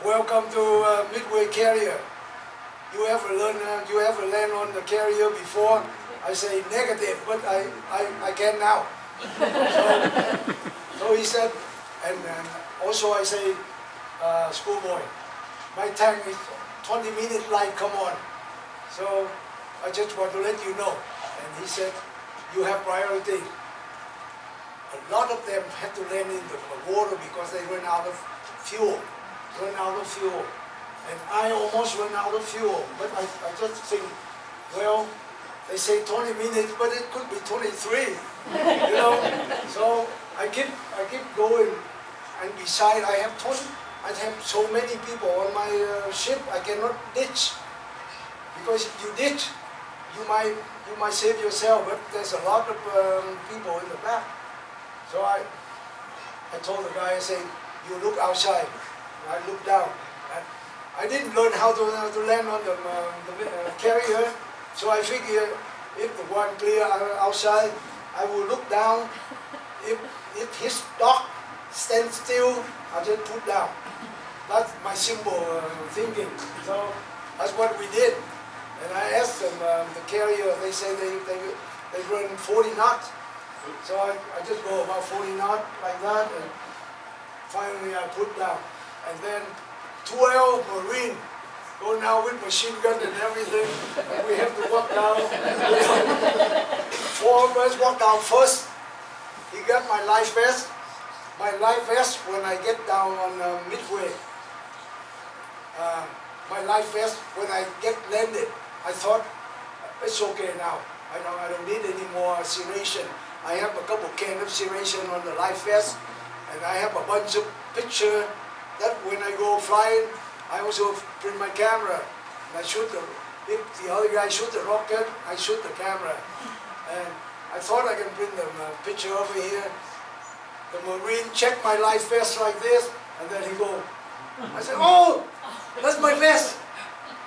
welcome to Midway Carrier. You ever land on the carrier before? I say, negative, but I can now. So he said, and also I say, schoolboy, my time is 20 minutes light, come on. So I just want to let you know. And he said, you have priority. A lot of them had to land in the water because they ran out of fuel. And I almost ran out of fuel. But I just think, well, they say 20 minutes, but it could be 23, you know. So I keep going, and beside I have so many people on my ship. I cannot ditch, because if you ditch, you might save yourself. But there's a lot of people in the back. So I told the guy, I say, you look outside. And I looked down. And I didn't learn how to land on the carrier, so I figured if the one clear outside, I will look down. If his dock stands still, I just put down. That's my simple thinking. So that's what we did. And I asked them, the carrier, they say they run 40 knots. So I just go about 40 knots like that, and finally I put down. And then 12 Marine go now with machine gun and everything, and we have to walk down. 4 of us walk down first. He got my life vest. My life vest when I get down on Midway. My life vest when I get landed. I thought, it's okay now. I don't need any more serration. I have a couple cans of serration on the life vest, and I have a bunch of pictures that when I go flying, I also bring my camera. And I shoot if the other guy shoot the rocket, I shoot the camera. And I thought I can bring the picture over here. The Marine checked my life vest like this, and then he go, I said, oh, that's my vest.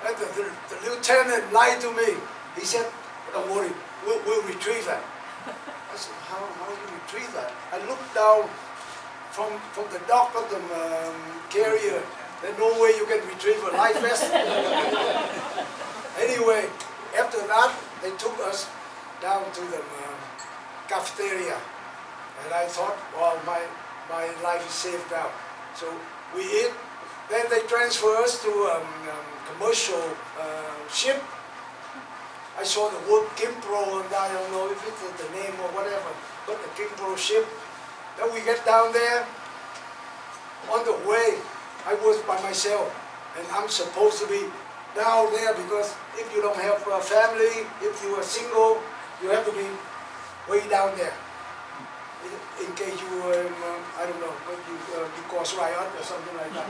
And the lieutenant lied to me. He said, don't worry, we'll retrieve that. I said, how do you retrieve that? I looked down from the dock of the carrier. There's no way you can retrieve a life vest. Anyway, after that, they took us down to the cafeteria. And I thought, well, my life is saved now. So we eat. Then they transfer us to a commercial ship. I saw the word Kimpro, and I don't know if it's the name or whatever, but the Kimpro ship. Then we get down there. On the way, I was by myself, and I'm supposed to be down there because if you don't have a family, if you are single, you have to be way down there. In case you, I don't know, but you cause riot or something like that.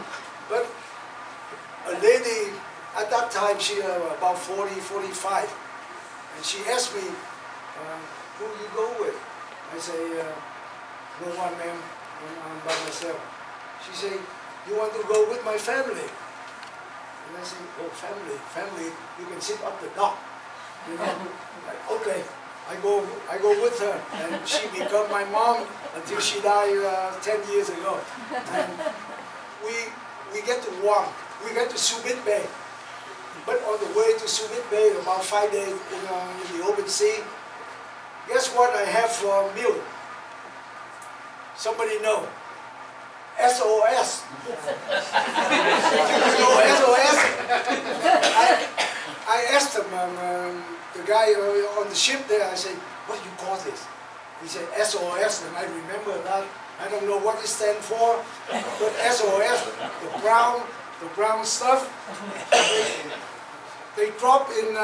But a lady, at that time, she was about 40, 45, and she asked me, who do you go with? I say, no one, ma'am. I'm by myself. She said, you want to go with my family? And I said, oh, family, you can sit up the dock. You know, like, okay. I go with her, and she became my mom until she died 10 years ago. And we get to Guam, we get to Subic Bay. But on the way to Subic Bay, about 5 days in the open sea, guess what I have for a meal? Somebody know? SOS. You know SOS? I asked him, the guy on the ship there, I said, what do you call this? He said SOS, and I remember that. I don't know what it stands for, but SOS, the brown stuff, they drop in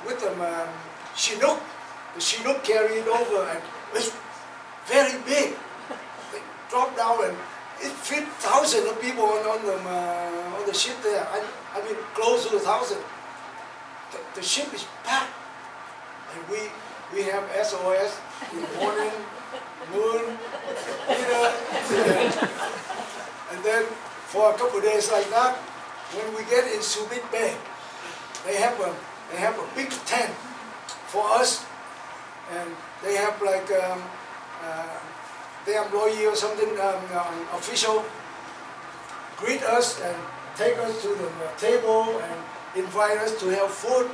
with them Chinook. The Chinook carried over, and it's very big. They drop down, and it fit thousands of people on the ship there. I mean, close to 1,000. The ship is packed, and we have SOS in the morning, noon, dinner, and then for a couple of days like that, when we get in Subic Bay, they have a big tent for us, and they have like their employee or something official greet us and take us to the table and invite us to have food.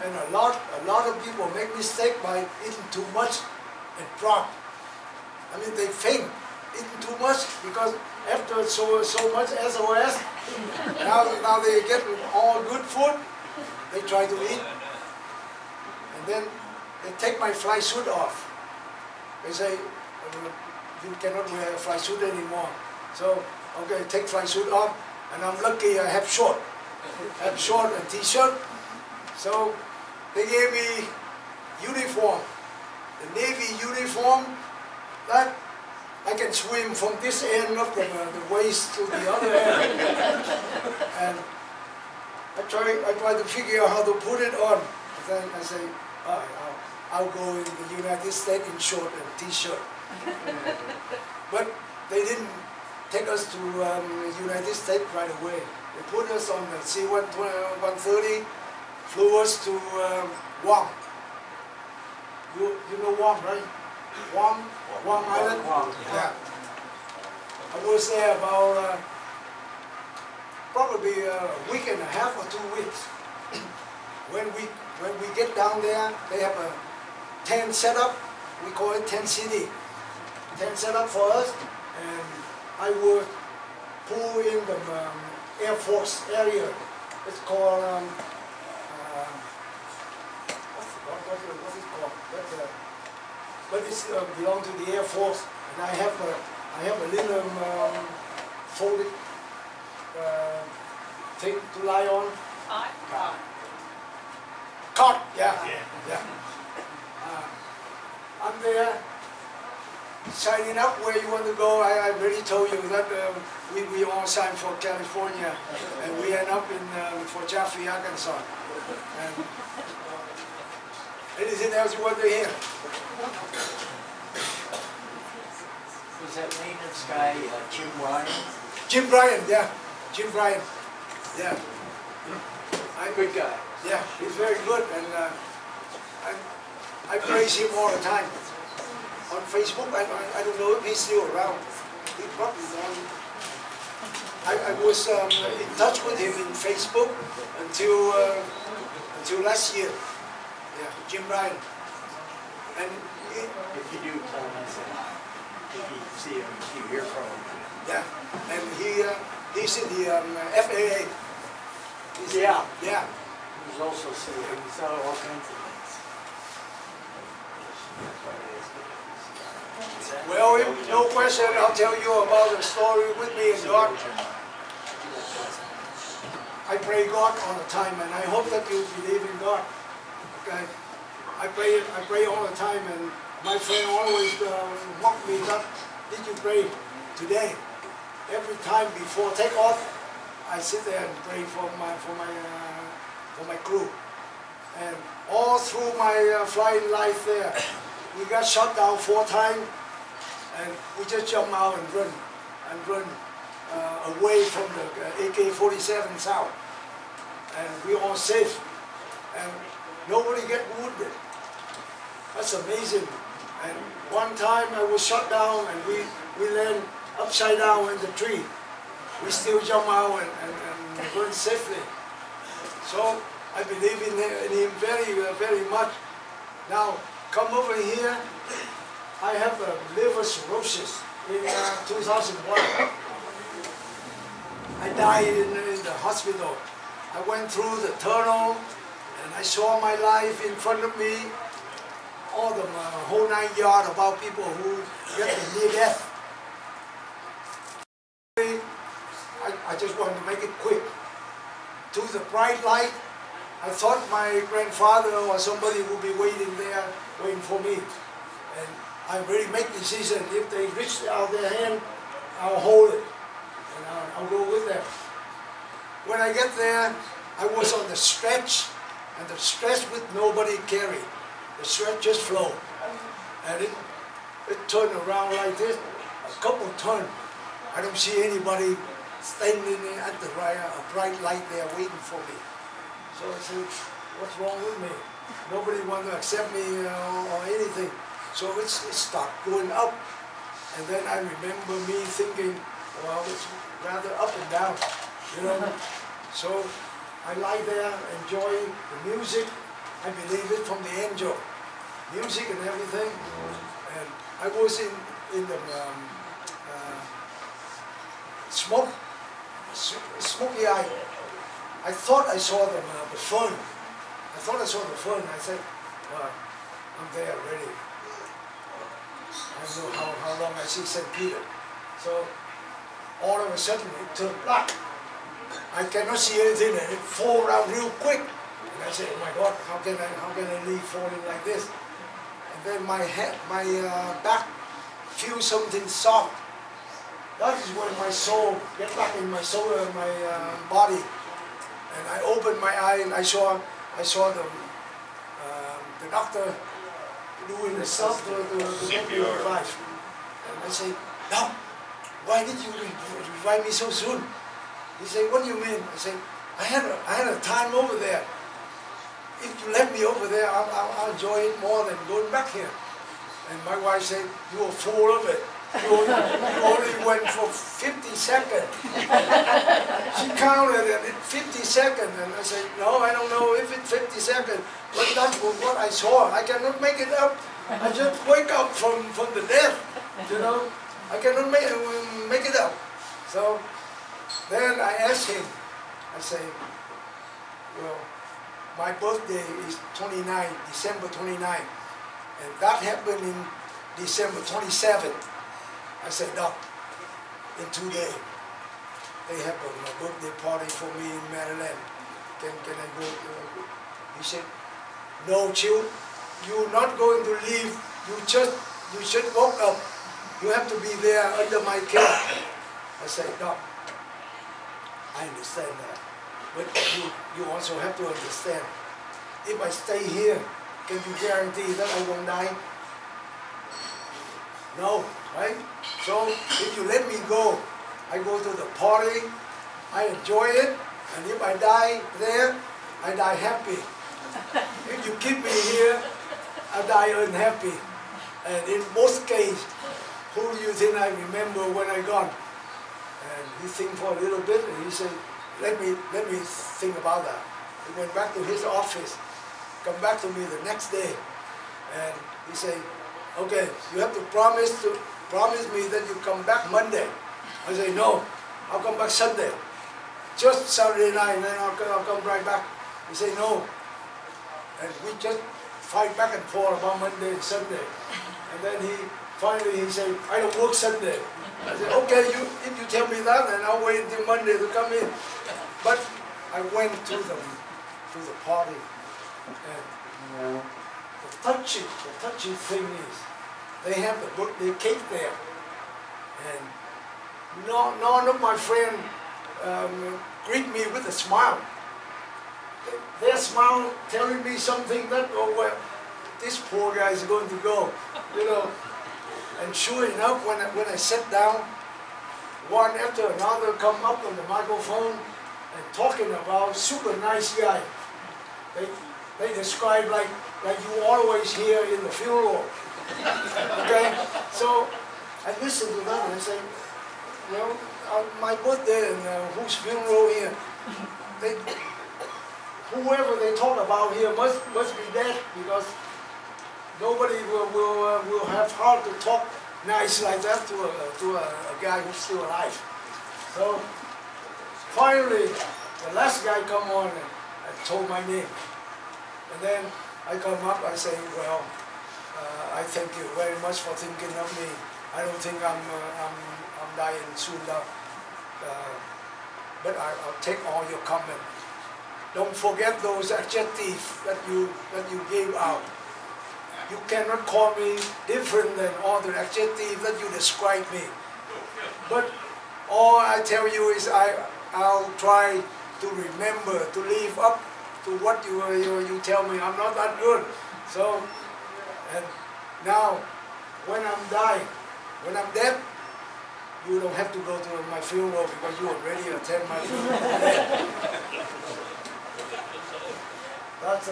And a lot of people make mistake by eating too much and drop. I mean, they faint eating too much because after so much SOS, now they get all good food. They try to eat, and then they take my fly suit off. They say, you cannot wear a fly suit anymore. So, okay, take fly suit off, and I'm lucky I have short and t-shirt. So they gave me uniform, the Navy uniform, that I can swim from this end of the waist to the other end. And I try to figure out how to put it on. And then I say, I'll go in the United States in short and t-shirt. But they didn't take us to the United States right away. They put us on the C-130, flew us to Guam. You know Guam, right? Guam Island? Yeah. I was there about probably a week and a half or 2 weeks. When we get down there, they have a tent set up. We call it Tent City. Tent set up for us, and I would pull in the Air Force area. It's called what is it called? But it's belong to the Air Force, and I have a little folded thing to lie on. Cot, yeah. I'm there, signing up where you want to go. I already told you that we all signed for California, and we end up in for Jaffe, Arkansas. And anything else you want to hear? Was that maintenance guy Jim Ryan? Jim Bryan, yeah. Jim Bryan, yeah. Good guy. Yeah, he's very good, and I praise him all the time. On Facebook, I don't know if he's still around. He probably not. I was in touch with him in Facebook until last year. Yeah, Jim Bryan. And If you do, tell him I said hi. If you see him, if you hear from him. yeah, and he's in the FAA. Yeah. Yeah. He was also he saw all kinds of things. Well, no question, I'll tell you about the story with me and God. I pray God all the time, and I hope that you believe in God. Okay? I pray all the time, and my friend always mocked me, that, did you pray today? Every time before takeoff, I sit there and pray for my crew. And all through my flying life there, we got shot down 4 times. and we just jump out and run away from the AK-47 south, and we all safe, and nobody get wounded. That's amazing. And one time I was shot down, and we land upside down in the tree. We still jump out and run safely. So I believe in him very, very much. Now, come over here. I have liver cirrhosis in 2001. I died in the hospital. I went through the tunnel, and I saw my life in front of me, all the whole 9 yards about people who get the near death. I just want to make it quick. To the bright light, I thought my grandfather or somebody would be waiting there, waiting for me. And I really make the decision. If they reach out their hand, I'll hold it, and I'll go with them. When I get there, I was on the stretch, and the stretch with nobody carried. The stretch just flowed, and it turned around like this, a couple turns. I don't see anybody standing at the bright light there waiting for me. So I said, what's wrong with me? Nobody want to accept me or anything. So it started going up. And then I remember me thinking, well, it's rather up and down, you know. So I lie there, enjoying the music. I believe it from the angel. Music and everything. And I was in the smoky eye. I thought I saw the fern. I thought I saw the fern. I said, well, I'm there already. I don't know how long I see St. Peter. So all of a sudden it turned black. I cannot see anything, and it fall out real quick. And I said, oh my God, how can I leave falling like this? And then my back feels something soft. That is when my soul get back in my soul and my body. And I opened my eye and I saw the doctor doing the stuff to make me revive. And I say, no, why did you revive me so soon? He said, what do you mean? I said, I had a time over there. If you let me over there, I'll enjoy it more than going back here. And my wife said, you are full of it. You only went for 50 seconds. She counted and it 50 seconds. And I said, no, I don't know if it's 50 seconds. But that's what I saw. I cannot make it up. I just wake up from the death, you know. I cannot make it up. So then I asked him, I say, well, my birthday is December 29. And that happened in December 27. I said, Doc, in 2 days, they have a birthday party for me in Maryland. Can I go? He said, no, Chieu, you're not going to leave. You should walk up. You have to be there under my care. I said, Doc, I understand that. But you also have to understand, if I stay here, can you guarantee that I won't die? No, right? So if you let me go, I go to the party, I enjoy it, and if I die there, I die happy. If you keep me here, I die unhappy. And in most cases, who do you think I remember when I gone? And he think for a little bit, and he said, let me think about that. He went back to his office, come back to me the next day, and he said, okay, you have to promise me that you come back Monday. I say, no, I'll come back Sunday. Just Saturday night, and then I'll come right back. He say, no. And we just fight back and forth about Monday and Sunday. And then finally he said, I don't work Sunday. I said, okay, if you tell me that, then I'll wait until Monday to come in. But I went to the party, and the touching thing is, they have the birthday cake there, and none of my friends greet me with a smile. Their smile telling me something that, oh well, this poor guy is going to go, you know. And sure enough, when I sat down, one after another come up on the microphone and talking about super nice guy. They describe like you always hear in the funeral. Okay, so I listened to that and I say, you know, my birthday and whose funeral here? Whoever they talk about here must be dead, because nobody will have heart to talk nice like that to a guy who's still alive. So finally, the last guy come on and I told my name, and then I come up. I say, well, I thank you very much for thinking of me. I don't think I'm dying soon now, but I'll take all your comments. Don't forget those adjectives that you gave out. You cannot call me different than all the adjectives that you describe me. But all I tell you is I'll try to remember, to live up to what you tell me. I'm not that good. So, and now, when I'm dying, when I'm dead, you don't have to go to my funeral because you already attend my funeral. That's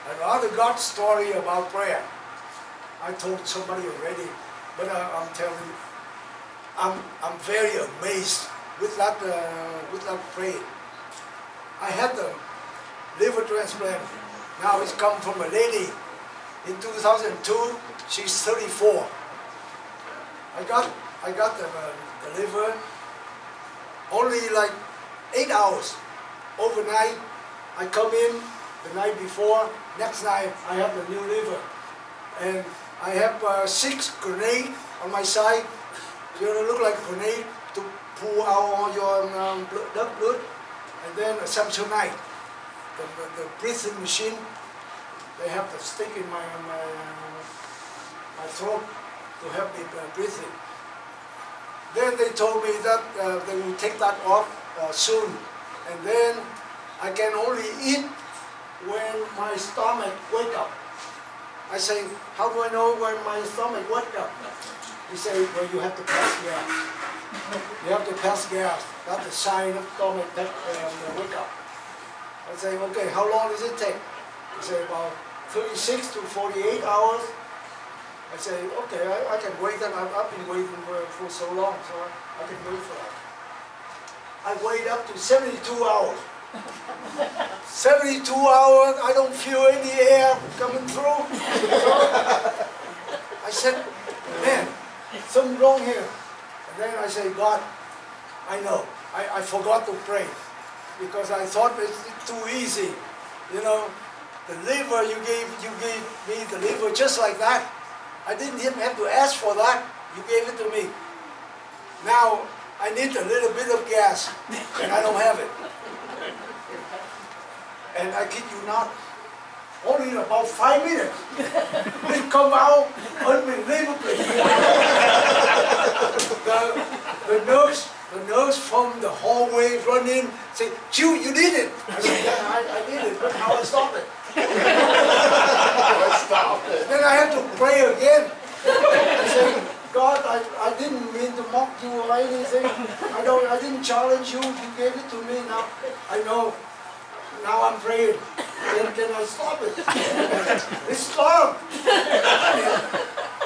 another God story about prayer. I told somebody already, but I'm telling you, I'm very amazed with that praying. I had the liver transplant. Now it's come from a lady. In 2002, she's 34. I got the liver only like 8 hours overnight. I come in the night before, next night I have the new liver. And I have 6 grenades on my side. You know, look like a grenade to pull out all your blood. And then a Samsonite, the breathing machine. They have the stick in my throat to help me breathing. Then they told me that they will take that off soon. And then I can only eat when my stomach wake up. I say, how do I know when my stomach wake up? He said, well, you have to pass gas. You have to pass gas. That's the sign of stomach that wake up. I say, okay, how long does it take? He said, about 36 to 48 hours. I say, okay, I can wait that. I've been waiting for so long, so I can wait for that. I wait up to 72 hours. 72 hours, I don't feel any air coming through. I said, man, something wrong here. And then I say, God, I know. I forgot to pray because I thought it's too easy. You know, the liver, you gave me the liver just like that. I didn't even have to ask for that. You gave it to me. Now, I need a little bit of gas, and I don't have it. And I kid you not, only in about 5 minutes, it come out unbelievably. the nurse from the hallway run in, say, Chieu, you did it. I said, yeah, I did it, but how I stop it? Then I have to pray again. I say, God, I didn't mean to mock you or anything. I didn't challenge you. You gave it to me. Now I know. Now I'm praying. Can I stop it? It's stopped.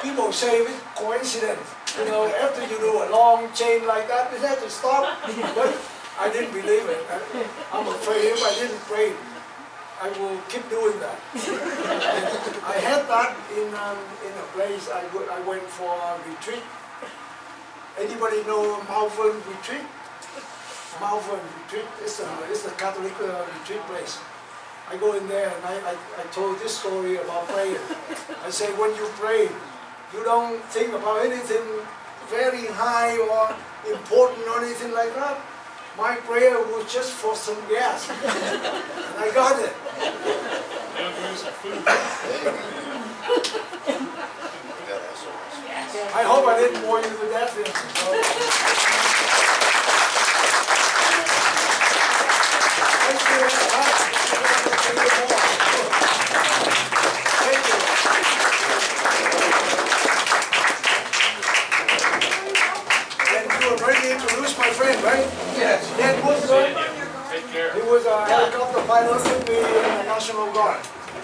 People say it's coincidence. You know, after you do a long chain like that, it has to stop. But I didn't believe it. I'm afraid if I didn't pray, I will keep doing that. I had that in a place I went for a retreat. Anybody know Montoursville retreat? Montoursville retreat is a Catholic retreat place. I go in there and I told this story about praying. I say, when you pray, you don't think about anything very high or important or anything like that. My prayer was just for some gas. And I got it. I hope I didn't bore you to death. Thank you.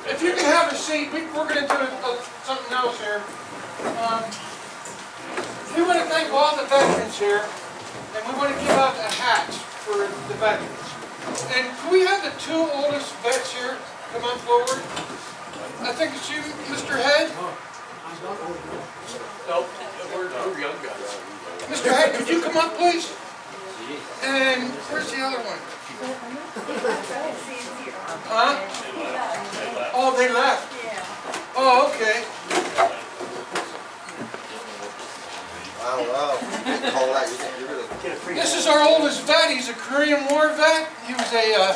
If you can have a seat, we're going to do something else here. We want to thank all the veterans here, and we want to give out a hat for the veterans. And can we have the two oldest vets here come on forward? I think it's you, Mr. Head. Nope, we're young guys. Mr. Head, could you come up, please? And where's the other one? Huh? Oh, they left. Oh, okay. Wow. Call that. You're really... This is our oldest vet. He's a Korean War vet. He was a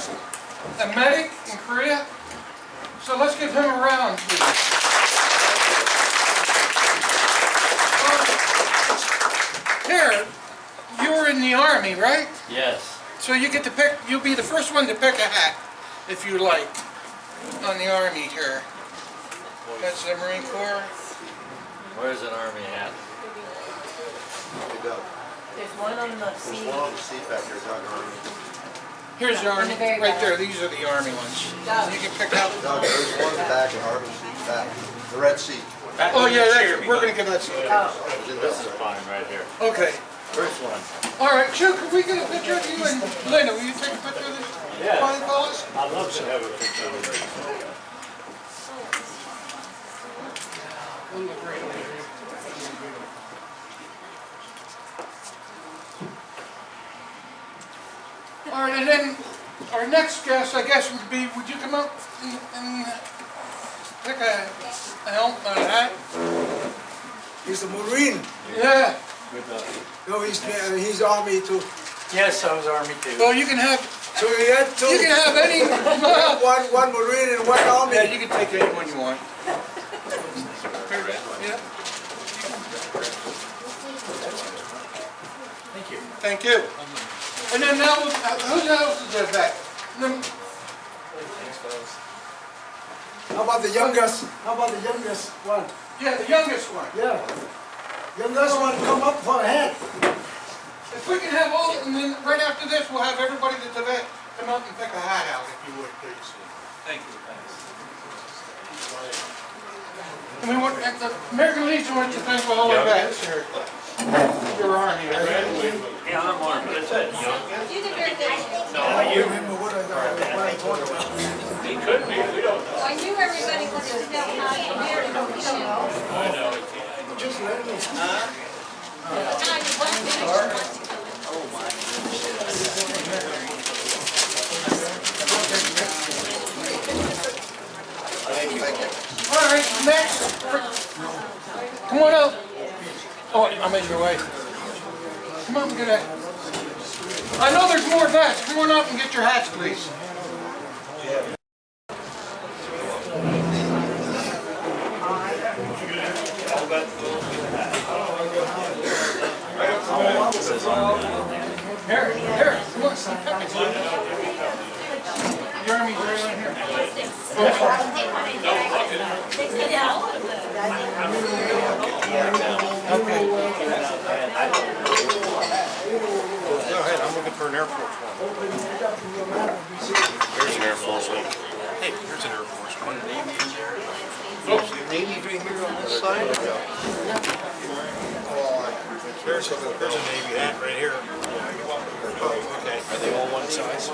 medic in Korea. So let's give him a round, please. Here, you were in the Army, right? Yes. So you get to pick, you'll be the first one to pick a hat, if you like, on the Army here. That's the Marine Corps. Where's an Army hat? Hey, Doug. There's one on the There's seat. one on the seat back there, Doug. Here's the Army, In the very right back. there. These are the Army ones. You can pick out. Doug, there's one in the back of Army seat back. The red seat. Oh yeah, we're gonna give that to you. Oh, It's in This is there. fine right here. Okay. First one. All right, Chieu, can we get a picture of you and Linda? Will you take a picture of this? Yeah. Fine fellas? I'd love to have a picture of it. We'll look right over here. All right, and then our next guest, I guess, would be, would you come up and pick a helmet, a hat? He's a Marine. Yeah. No, he's Army too. Yes, I was Army too. Well, you can have, So you had two. you can have any, well, one Marine and one Army. yeah, you can take any one you want. Yeah. Thank you. Thank you. And then now, who else is a vet? How about the youngest? How about the youngest one? Yeah, the youngest one. Yeah. Youngest one, come up for a hat. If we can have all, and then right after this, we'll have everybody that's a vet come up and pick a hat out, if you would, please. Thank you, thanks. And we want, and the American Legion wants to thank all our vets here. Your Army, right? Yeah, I'm armed, but it's it. You did very good. I remember what I talked about. He could be, we don't know. I knew everybody wanted to know how you married him, you know. I know, it can't. Just let me. And I just wanted to make sure once you All right, next. Come on up. Oh, I'm in your way. Come on and get that. I know there's more vets. Come on up and get your hats, please. Here, come on. Your Army's right on here. Okay. Go ahead, I'm looking for an Air Force one. Here's an Air Force one. Hey, here's an Air Force one. Navy in there. Navy right here on this side? There's a Navy hat right here. Okay, are they all one size?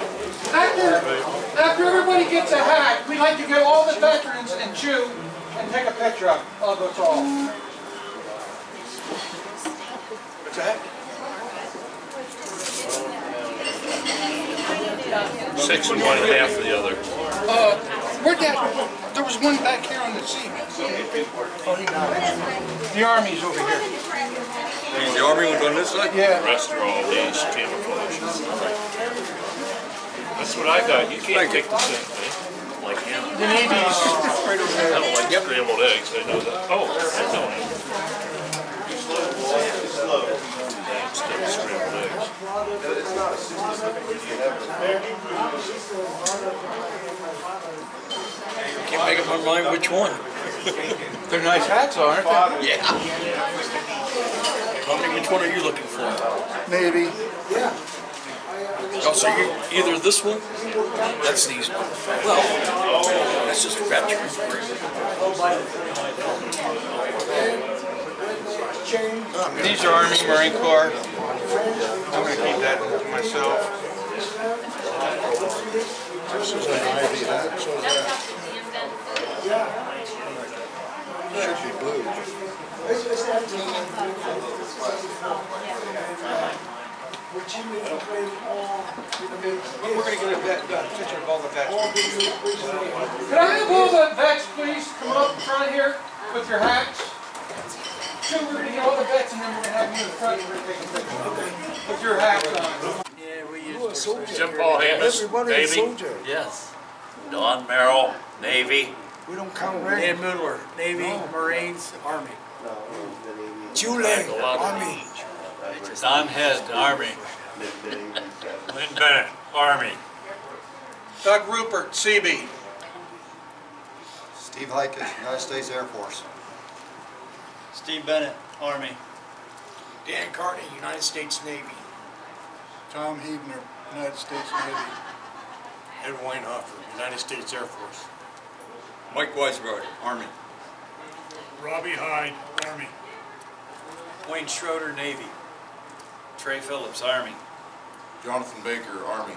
After everybody gets a hat, we like to get all the veterans and Chieu and take a picture of us all. What's that? 6 and 1/2 of the other. Where'd that, there was one back here on the seat. The Army's over here. The Army one's on this side? Yeah. The rest are all these camouflage. That's what I got. You can't take the same thing. Like him. The Navy's right over I there. don't like scrambled eggs. I know that. Oh, I know it. Instead of scrambled eggs. Can't make up my mind which one. They're nice hats, aren't they? Yeah. Tell me which one are you looking for? Maybe. Yeah. Oh, so you either this one? That's these ones. Well, that's just veterans. These are Army Marine Corps. I'm gonna keep that to myself. This is an Ivy hat, so that should be blue. We're gonna get a vet, picture of all the vets. Can I have all the vets, please, come up front here with your hats? Two, we're gonna get all the vets and then we're gonna have you in the front, we're gonna take a picture with your hats on. Yeah, we use. Jim Paul Hamus, Everybody is Navy. soldier. Yes. Don Merrill, Navy. We don't count rank. Dan Mueller, Navy, Marines, Army. Chieu, Army. Don Head, Army. Lynn Bennett, Army. Doug Rupert, Seabee. Steve Hickett, United States Air Force. Steve Bennett, Army. Dan Carney, United States Navy. Tom Hebner, United States Navy. Ed Weinhofer, United States Air Force. Mike Weisbrod, Army. Robbie Hyde, Army. Wayne Schroeder, Navy. Trey Phillips, Army. Jonathan Baker, Army.